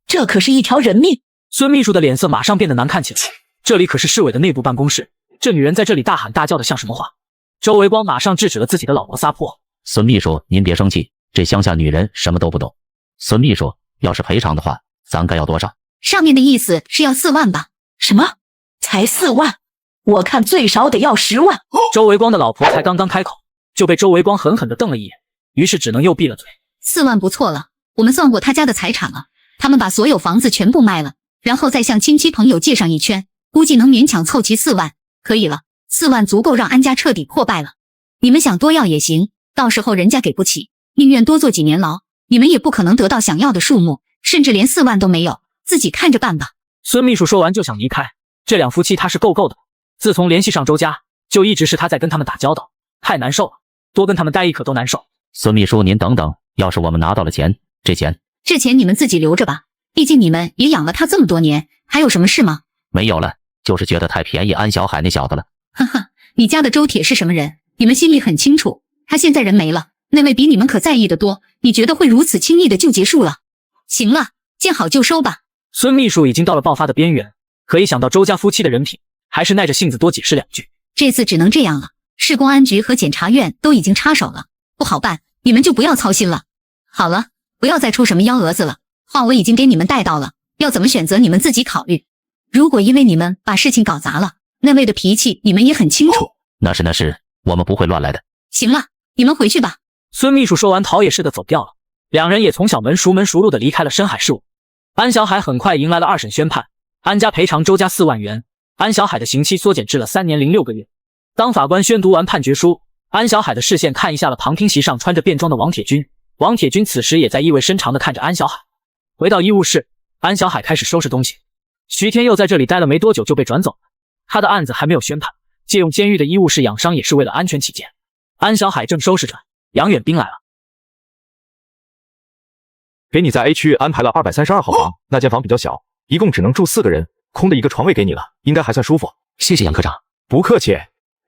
这可是一条人命！孙秘书的脸色马上变得难看起来。这里可是市委的内部办公室，这女人在这里大喊大叫的像什么话？周维光马上制止了自己的老婆撒泼。孙秘书，您别生气，这乡下女人什么都不懂。孙秘书，要是赔偿的话，咱该要多少？上面的意思是要4万吧？什么？才4万？我看最少得要10万。周维光的老婆才刚刚开口，就被周维光狠狠地瞪了一眼，于是只能又闭了嘴。4万不错了，我们算过他家的财产了，他们把所有房子全部卖了，然后再向亲戚朋友借上一圈，估计能勉强凑齐4万。可以了，4万足够让安家彻底破败了。你们想多要也行，到时候人家给不起，宁愿多坐几年牢，你们也不可能得到想要的数目，甚至连4万都没有，自己看着办吧。孙秘书说完就想离开，这两夫妻他是够的。自从联系上周家，就一直是他在跟他们打交道，太难受了，多跟他们待一刻都难受。孙秘书，您等等，要是我们拿到了钱，这钱你们自己留着吧，毕竟你们也养了他这么多年，还有什么事吗？没有了，就是觉得太便宜安小海那小子了。哈哈，你家的周铁是什么人，你们心里很清楚，他现在人没了，那位比你们可在意的多，你觉得会如此轻易的就结束了？行了，见好就收吧。孙秘书已经到了爆发的边缘，可一想到周家夫妻的人品，还是耐着性子多解释2句。这次只能这样了，市公安局和检察院都已经插手了，不好办，你们就不要操心了。好了，不要再出什么幺蛾子了，话我已经给你们带到了，要怎么选择你们自己考虑。如果因为你们把事情搞砸了，那位的脾气你们也很清楚。那是，我们不会乱来的。行了，你们回去吧。孙秘书说完逃也似的走掉了，两人也从小门熟路的离开了深海事务。安小海很快迎来了2审宣判，安家赔偿周家4万元，安小海的刑期缩减至了3年0 6个月。当法官宣读完判决书，安小海的视线看一下了旁听席上穿着便装的王铁军。王铁军此时也在意味深长地看着安小海。回到医务室，安小海开始收拾东西。徐天佑在这里待了没多久就被转走了，他的案子还没有宣判，借用监狱的医务室养伤也是为了安全起见。安小海正收拾着，杨远兵来了。给你在 A 区安排了232号房，那间房比较小，一共只能住4个人，空的一个床位给你了，应该还算舒服。谢谢杨科长。不客气。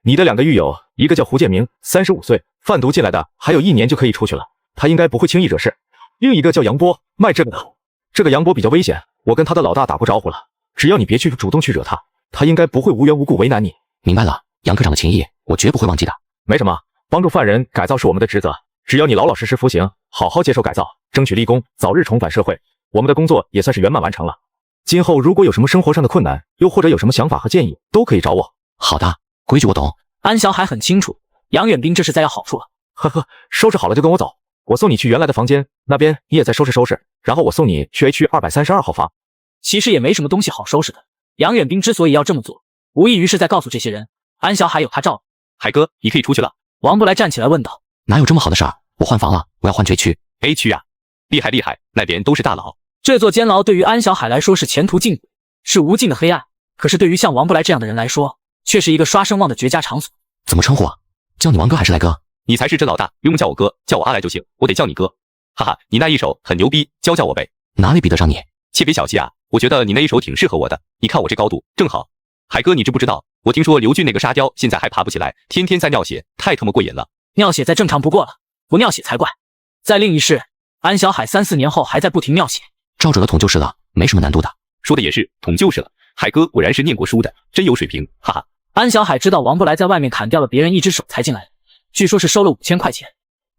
你的2个狱友，一个叫胡建明，35岁，贩毒进来的，还有1年就可以出去了，他应该不会轻易惹事。另一个叫杨波，卖这个的。这个杨波比较危险，我跟他的老大打过招呼了，只要你别去主动去惹他，他应该不会无缘无故为难你。明白了，杨科长的情谊我绝不会忘记的。没什么，帮助犯人改造是我们的职责，只要你老老实实服刑，好好接受改造，争取立功，早日重返社会，我们的工作也算是圆满完成了。今后如果有什么生活上的困难，又或者有什么想法和建议，都可以找我。好的，规矩我懂。安小海很清楚，杨远兵这是在要好处了。呵呵，收拾好了就跟我走，我送你去原来的房间，那边你也再收拾收拾，然后我送你去 A 区232号房。其实也没什么东西好收拾的，杨远兵之所以要这么做，无异于是在告诉这些人，安小海有他罩着。海哥，你可以出去了。王不来站起来问道：“哪有这么好的事儿？我换房了，我要换 J 区。A 区啊，厉害厉害，那边都是大佬。这座监牢对于安小海来说是前途尽毁，是无尽的黑暗。可是对于像王不来这样的人来说，却是一个刷声望的绝佳场所。怎么称呼啊？叫你王哥还是来哥？你才是真老大，不用叫我哥，叫我阿来就行。我得叫你哥。哈哈，你那一手很牛逼，教我呗。哪里比得上你？切别小气啊，我觉得你那一手挺适合我的。你看我这高度正好。海哥，你知不知道？我听说刘俊那个沙雕现在还爬不起来，天天在尿血，太他妈过瘾了。尿血再正常不过了，不尿血才怪。在另一世，安小海3、4年后还在不停尿血，照准了捅就是了，没什么难度的。说的也是，捅就是了。海哥果然是念过书的，真有水平，哈哈。安小海知道王不来在外面砍掉了别人一只手才进来的，据说是收了5000块钱。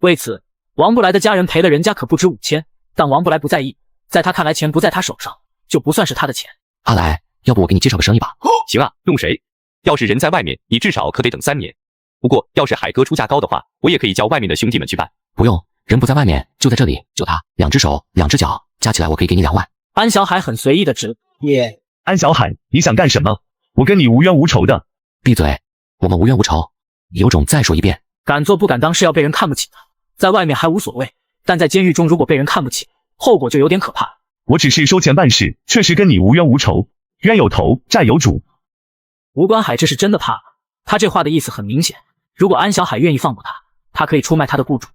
为此，王不来的家人赔了人家可不止5000，但王不来不在意，在他看来，钱不在他手上，就不算是他的钱。阿来，要不我给你介绍个生意吧？行啊，用谁？要是人在外面，你至少可得等3年。不过要是海哥出价高的话，我也可以叫外面的兄弟们去办。不用，人不在外面，就在这里，就他2只手2只脚，加起来我可以给你2万。安小海很随意的指耶，安小海，你想干什么？我跟你无冤无仇的。闭嘴，我们无冤无仇。有种再说一遍。敢做不敢当是要被人看不起的，在外面还无所谓，但在监狱中如果被人看不起，后果就有点可怕。我只是收钱办事，确实跟你无冤无仇，冤有头，债有主。吴关海这是真的怕了，他这话的意思很明显，如果安小海愿意放过他，他可以出卖他的雇主。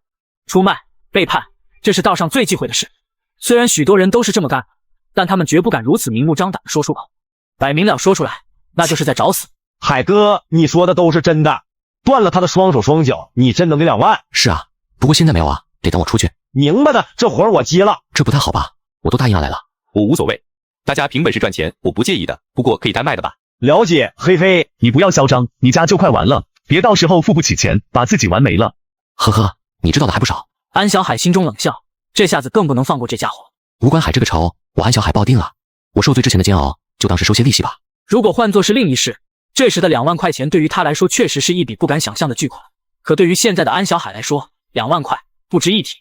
出卖、背叛，这是道上最忌讳的事。虽然许多人都是这么干，但他们绝不敢如此明目张胆地说出口，摆明了说出来，那就是在找死。海哥，你说的都是真的，断了他的双手双脚，你真能给2万？是啊，不过现在没有啊，得等我出去。明白的，这活儿我接了。这不太好吧？我都答应阿来了。我无所谓，大家凭本事赚钱，我不介意的，不过可以单卖的吧？了解，黑飞，你不要嚣张，你家就快完了，别到时候付不起钱，把自己玩没了。呵呵，你知道的还不少。安小海心中冷笑，这下子更不能放过这家伙。吴关海这个仇，我安小海报定了。我受罪之前的煎熬，就当是收些利息吧。如果换作是另一世，这时的2万块钱对于他来说确实是一笔不敢想象的巨款，可对于现在的安小海来说，2万块不值一提，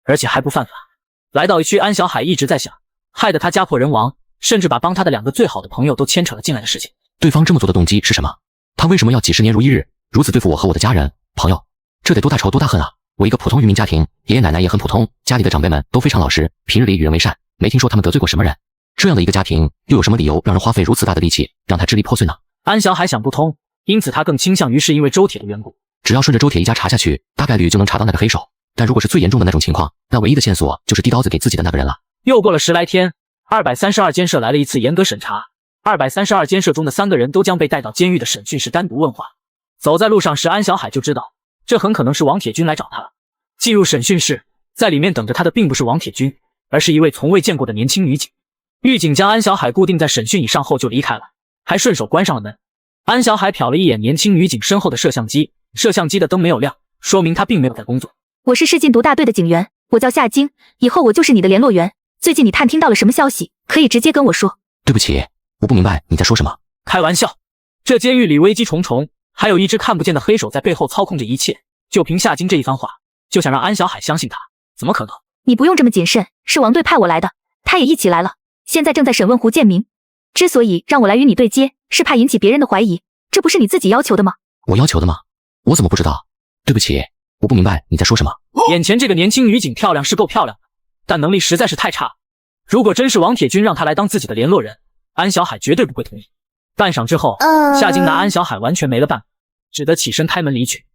而且还不犯法。来到一区，安小海一直在想，害得他家破人亡，甚至把帮他的2个最好的朋友都牵扯了进来的事情。对方这么做的动机是什么？他为什么要几10年如一日，如此对付我和我的家人朋友？这得多大仇多大恨啊！我一个普通渔民家庭，爷爷奶奶也很普通，家里的长辈们都非常老实，平日里与人为善，没听说他们得罪过什么人。这样的一个家庭，又有什么理由让人花费如此大的力气，让他支离破碎呢？安小海想不通，因此他更倾向于是因为周铁的缘故。只要顺着周铁一家查下去，大概率就能查到那个黑手。但如果是最严重的那种情况，那唯一的线索就是递刀子给自己的那个人了。又过了10来天，232监舍来了一次严格审查，232监舍中的3个人都将被带到监狱的审讯室单独问话。走在路上时，安小海就知道，这很可能是王铁军来找他了。进入审讯室，在里面等着他的并不是王铁军，而是一位从未见过的年轻女警。狱警将安小海固定在审讯椅上后就离开了，还顺手关上了门。安小海瞟了一眼年轻女警身后的摄像机，摄像机的灯没有亮，说明她并没有在工作。我是市禁毒大队的警员，我叫夏晶，以后我就是你的联络员。最近你探听到了什么消息，可以直接跟我说。对不起，我不明白你在说什么。开玩笑，这监狱里危机重重，还有一只看不见的黑手在背后操控着一切。就凭夏晶这一番话，就想让安小海相信他，怎么可能？你不用这么谨慎，是王队派我来的，他也一起来了，现在正在审问胡建明。之所以让我来与你对接，是怕引起别人的怀疑，这不是你自己要求的吗？我要求的吗？我怎么不知道？对不起，我不明白你在说什么。眼前这个年轻女警漂亮是够漂亮的，但能力实在是太差。如果真是王铁军让她来当自己的联络人，安小海绝对不会同意。半晌之后，夏晶拿安小海完全没了办法，只得起身开门离去。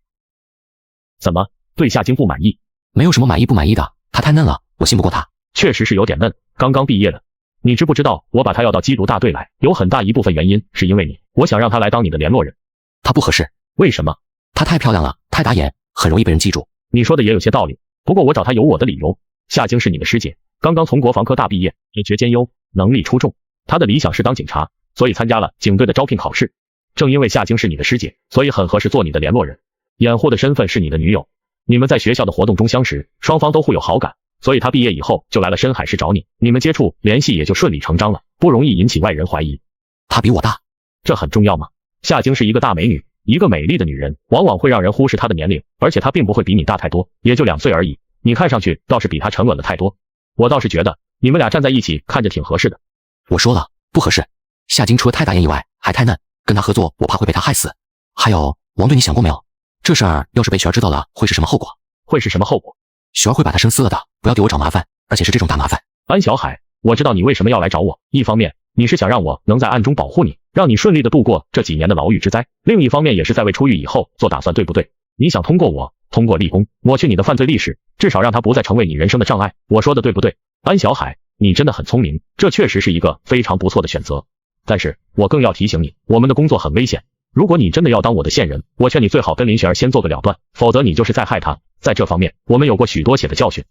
怎么，对夏晶不满意？没有什么满意不满意的，她太嫩了，我信不过她。确实是有点嫩，刚刚毕业的。你知不知道，我把她要到缉毒大队来，有很大一部分原因是因为你，我想让她来当你的联络人。她不合适。为什么？她太漂亮了，太打眼，很容易被人记住。你说的也有些道理，不过我找她有我的理由。夏晶是你的师姐，刚刚从国防科大毕业，品学兼优，能力出众。她的理想是当警察，所以参加了警队的招聘考试。正因为夏晶是你的师姐，所以很合适做你的联络人。掩护的身份是你的女友，你们在学校的活动中相识，双方都互有好感，所以她毕业以后就来了深海市找你，你们接触联系也就顺理成章了，不容易引起外人怀疑。她比我大，这很重要吗？夏晶是一个大美女，一个美丽的女人，往往会让人忽视她的年龄，而且她并不会比你大太多，也就2岁而已。你看上去倒是比她沉稳了太多，我倒是觉得你们俩站在一起看着挺合适的。我说了，不合适。夏金除了太大眼以外，还太嫩，跟他合作我怕会被他害死。还有，王队，你想过没有？这事儿要是被雪儿知道了，会是什么后果？会是什么后果？雪儿会把他生撕了的，不要给我找麻烦，而且是这种大麻烦。安小海，我知道你为什么要来找我，一方面你是想让我能在暗中保护你，让你顺利的度过这几年的牢狱之灾，另一方面也是在为出狱以后做打算，对不对？你想通过我，通过立功，抹去你的犯罪历史，至少让他不再成为你人生的障碍，我说的对不对？安小海，你真的很聪明，这确实是一个非常不错的选择。但是我更要提醒你，我们的工作很危险，如果你真的要当我的线人，我劝你最好跟林璇儿先做个了断，否则你就是在害他。在这方面，我们有过许多血的教训。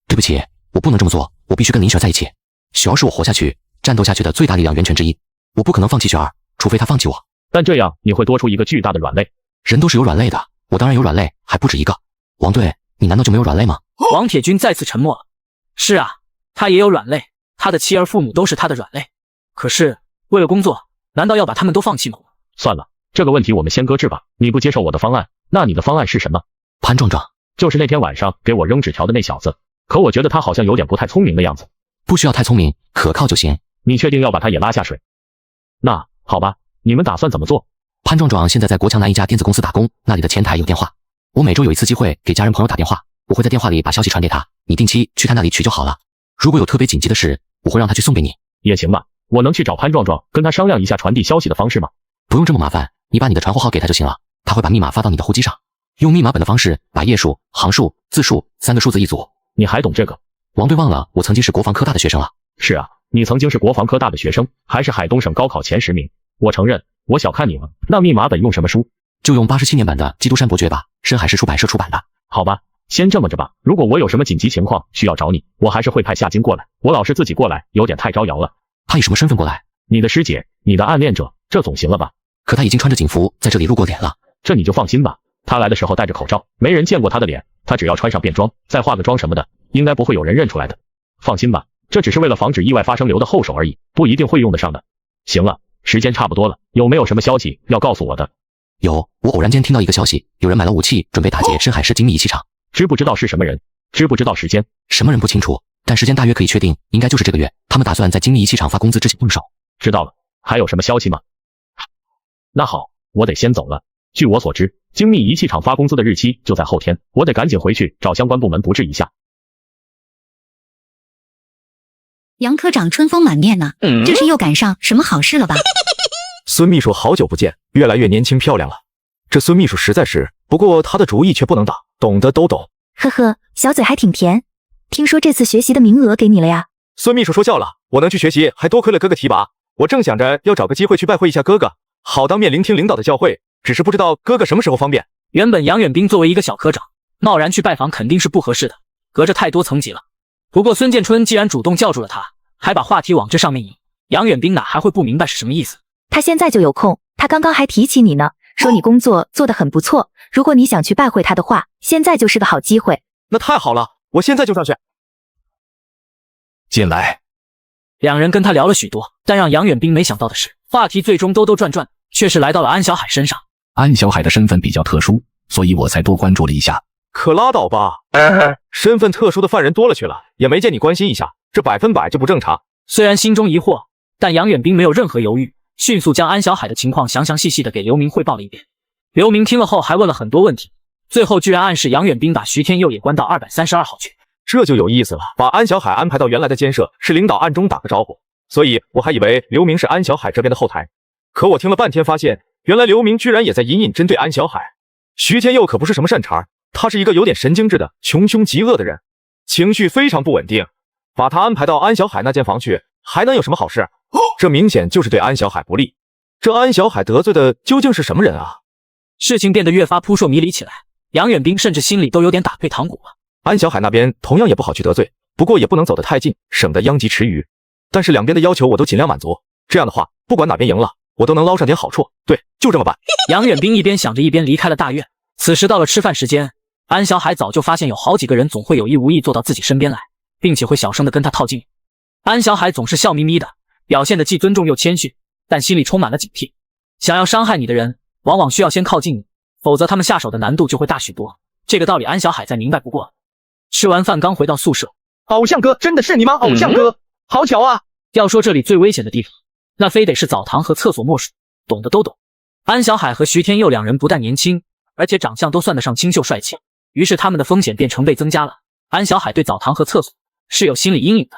对不起，我不能这么做，我必须跟林璇儿在一起。雪儿是我活下去、战斗下去的最大力量源泉之一，我不可能放弃雪儿，除非她放弃我。但这样你会多出一个巨大的软肋。人都是有软肋的，我当然有软肋，还不止一个。王队，你难道就没有软肋吗？王铁军再次沉默了。是啊，他也有软肋，他的妻儿父母都是他的软肋。可是为了工作，难道要把他们都放弃吗？算了，这个问题我们先搁置吧。你不接受我的方案，那你的方案是什么？潘壮壮，就是那天晚上给我扔纸条的那小子。可我觉得他好像有点不太聪明的样子。不需要太聪明，可靠就行。你确定要把他也拉下水？那好吧，你们打算怎么做？潘壮壮现在在国强南一家电子公司打工，那里的前台有电话。我每周有一次机会给家人朋友打电话，我会在电话里把消息传给他，你定期去他那里取就好了。如果有特别紧急的事，我会让他去送给你。也行吧，我能去找潘壮壮，跟他商量一下传递消息的方式吗？不用这么麻烦，你把你的传呼号给他就行了，他会把密码发到你的户籍上，用密码本的方式把页数、行数、字数3个数字一组。你还懂这个？王队忘了，我曾经是国防科大的学生啊。是啊，你曾经是国防科大的学生，还是海东省高考前10名。我承认，我小看你了。那密码本用什么书？就用87年版的《基督山伯爵》吧，深海市出版社出版的。好吧，先这么着吧。如果我有什么紧急情况需要找你，我还是会派夏金过来。我老是自己过来，有点太招摇了。他以什么身份过来？你的师姐，你的暗恋者，这总行了吧？可他已经穿着警服在这里露过脸了。这你就放心吧。他来的时候戴着口罩，没人见过他的脸。他只要穿上便装，再化个妆什么的，应该不会有人认出来的。放心吧，这只是为了防止意外发生留的后手而已，不一定会用得上的。行了，时间差不多了，有没有什么消息要告诉我的？有，我偶然间听到一个消息，有人买了武器，准备打劫深海市精密仪器厂。知不知道是什么人？知不知道时间？什么人不清楚，但时间大约可以确定，应该就是这个月。他们打算在精密仪器厂发工资之前动手。知道了，还有什么消息吗？那好，我得先走了。据我所知，精密仪器厂发工资的日期就在后天，我得赶紧回去找相关部门布置一下。杨科长春风满面呢，这是又赶上什么好事了吧？孙秘书好久不见，越来越年轻漂亮了。这孙秘书实在是，不过他的主意却不能打，懂的都懂。呵呵，小嘴还挺甜。听说这次学习的名额给你了呀？孙秘书说笑了，我能去学习，还多亏了哥哥提拔。我正想着要找个机会去拜会一下哥哥，好当面聆听领导的教诲，只是不知道哥哥什么时候方便。原本杨远兵作为一个小科长，贸然去拜访肯定是不合适的，隔着太多层级了。不过孙建春既然主动叫住了他，还把话题往这上面引，杨远兵哪还会不明白是什么意思？他现在就有空，他刚刚还提起你呢，说你工作做得很不错，如果你想去拜会他的话，现在就是个好机会。那太好了，我现在就上去。进来。两人跟他聊了许多，但让杨远兵没想到的是，话题最终兜兜转转，却是来到了安小海身上。安小海的身份比较特殊，所以我才多关注了一下。可拉倒吧，身份特殊的犯人多了去了，也没见你关心一下，这100%就不正常。虽然心中疑惑，但杨远兵没有任何犹豫，迅速将安小海的情况详详细细的给刘明汇报了一遍。刘明听了后还问了很多问题，最后居然暗示杨远兵把徐天佑也关到232号去。这就有意思了，把安小海安排到原来的监舍，是领导暗中打个招呼，所以我还以为刘明是安小海这边的后台。可我听了半天发现，原来刘明居然也在隐隐针对安小海。徐天佑可不是什么善茬，他是一个有点神经质的穷凶极恶的人，情绪非常不稳定。把他安排到安小海那间房去，还能有什么好事？这明显就是对安小海不利。这安小海得罪的究竟是什么人啊？事情变得越发扑朔迷离起来，杨远兵甚至心里都有点打退堂鼓了。安小海那边同样也不好去得罪，不过也不能走得太近，省得殃及池鱼。但是两边的要求我都尽量满足，这样的话，不管哪边赢了，我都能捞上点好处。对，就这么办。杨远兵一边想着一边离开了大院。此时到了吃饭时间，安小海早就发现有好几个人总会有意无意坐到自己身边来，并且会小声的跟他套近。安小海总是笑眯眯的，表现的既尊重又谦逊，但心里充满了警惕。想要伤害你的人，往往需要先靠近你，否则他们下手的难度就会大许多。这个道理安小海再明白不过。吃完饭刚回到宿舍，偶像哥，真的是你吗？偶像哥，好巧啊！要说这里最危险的地方，那非得是澡堂和厕所莫属，懂的都懂。安小海和徐天佑两人不但年轻，而且长相都算得上清秀帅气，于是他们的风险便成倍增加了。安小海对澡堂和厕所是有心理阴影的。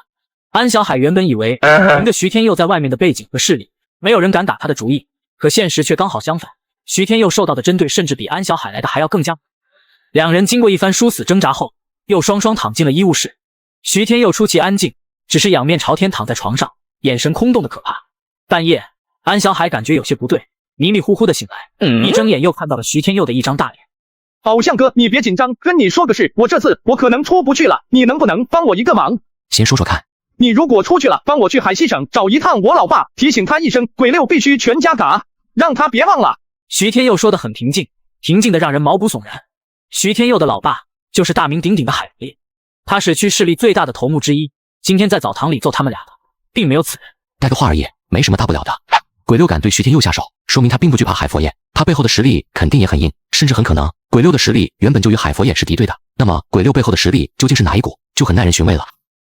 安小海原本以为凭着徐天佑在外面的背景和势力，没有人敢打他的主意，可现实却刚好相反，徐天佑受到的针对甚至比安小海来的还要更加。两人经过一番殊死挣扎后，又双双躺进了医务室。徐天佑出奇安静，只是仰面朝天躺在床上，眼神空洞的可怕。半夜，安小海感觉有些不对，迷迷糊糊的醒来，一睁眼又看到了徐天佑的一张大脸。偶像哥，你别紧张，跟你说个事，这次我可能出不去了，你能不能帮我一个忙？先说说看。你如果出去了，帮我去海西省找一趟我老爸，提醒他一声，鬼六必须全家嘎，让他别忘了。徐天佑说得很平静，平静的让人毛骨悚然。徐天佑的老爸就是大名鼎鼎的海烈，他是区势力最大的头目之一，今天在澡堂里揍他们俩的，并没有此人。带个话而已，没什么大不了的。鬼六敢对徐天佑下手，说明他并不惧怕海佛爷，他背后的实力肯定也很硬，甚至很可能鬼六的实力原本就与海佛爷是敌对的。那么鬼六背后的实力究竟是哪一股，就很耐人寻味了。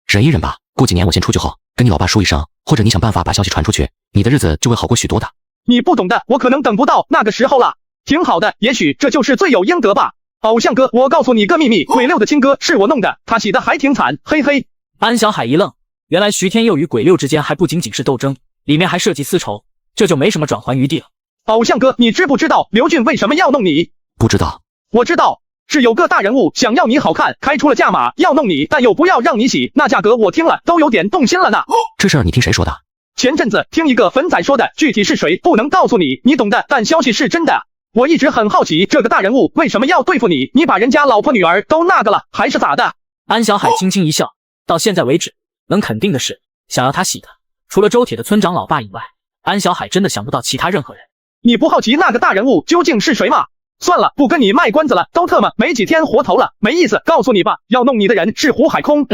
忍一忍吧，过几年我先出去后跟你老爸说一声，或者你想办法把消息传出去，你的日子就会好过许多的。你不懂的，我可能等不到那个时候了。挺好的，也许这就是罪有应得吧。偶像哥，我告诉你个秘密，鬼六的亲哥是我弄的，他洗的还挺惨，嘿嘿。安小海一愣，原来徐天佑与鬼六之间还不仅仅是斗争，里面还涉及私仇，这就没什么转圜余地了。偶像哥，你知不知道刘俊为什么要弄你？不知道。我知道，是有个大人物想要你好看，开出了价码要弄你，但又不要让你洗，那价格我听了都有点动心了呢。这事儿你听谁说的？前阵子听一个粉仔说的，具体是谁不能告诉你，你懂的，但消息是真的。我一直很好奇，这个大人物为什么要对付你？你把人家老婆女儿都那个了，还是咋的？安小海轻轻一笑，到现在为止，能肯定的是，想要他洗的，除了周铁的村长老爸以外，安小海真的想不到其他任何人。你不好奇那个大人物究竟是谁吗？算了，不跟你卖关子了，都特么没几天活头了，没意思。告诉你吧，要弄你的人是胡海空。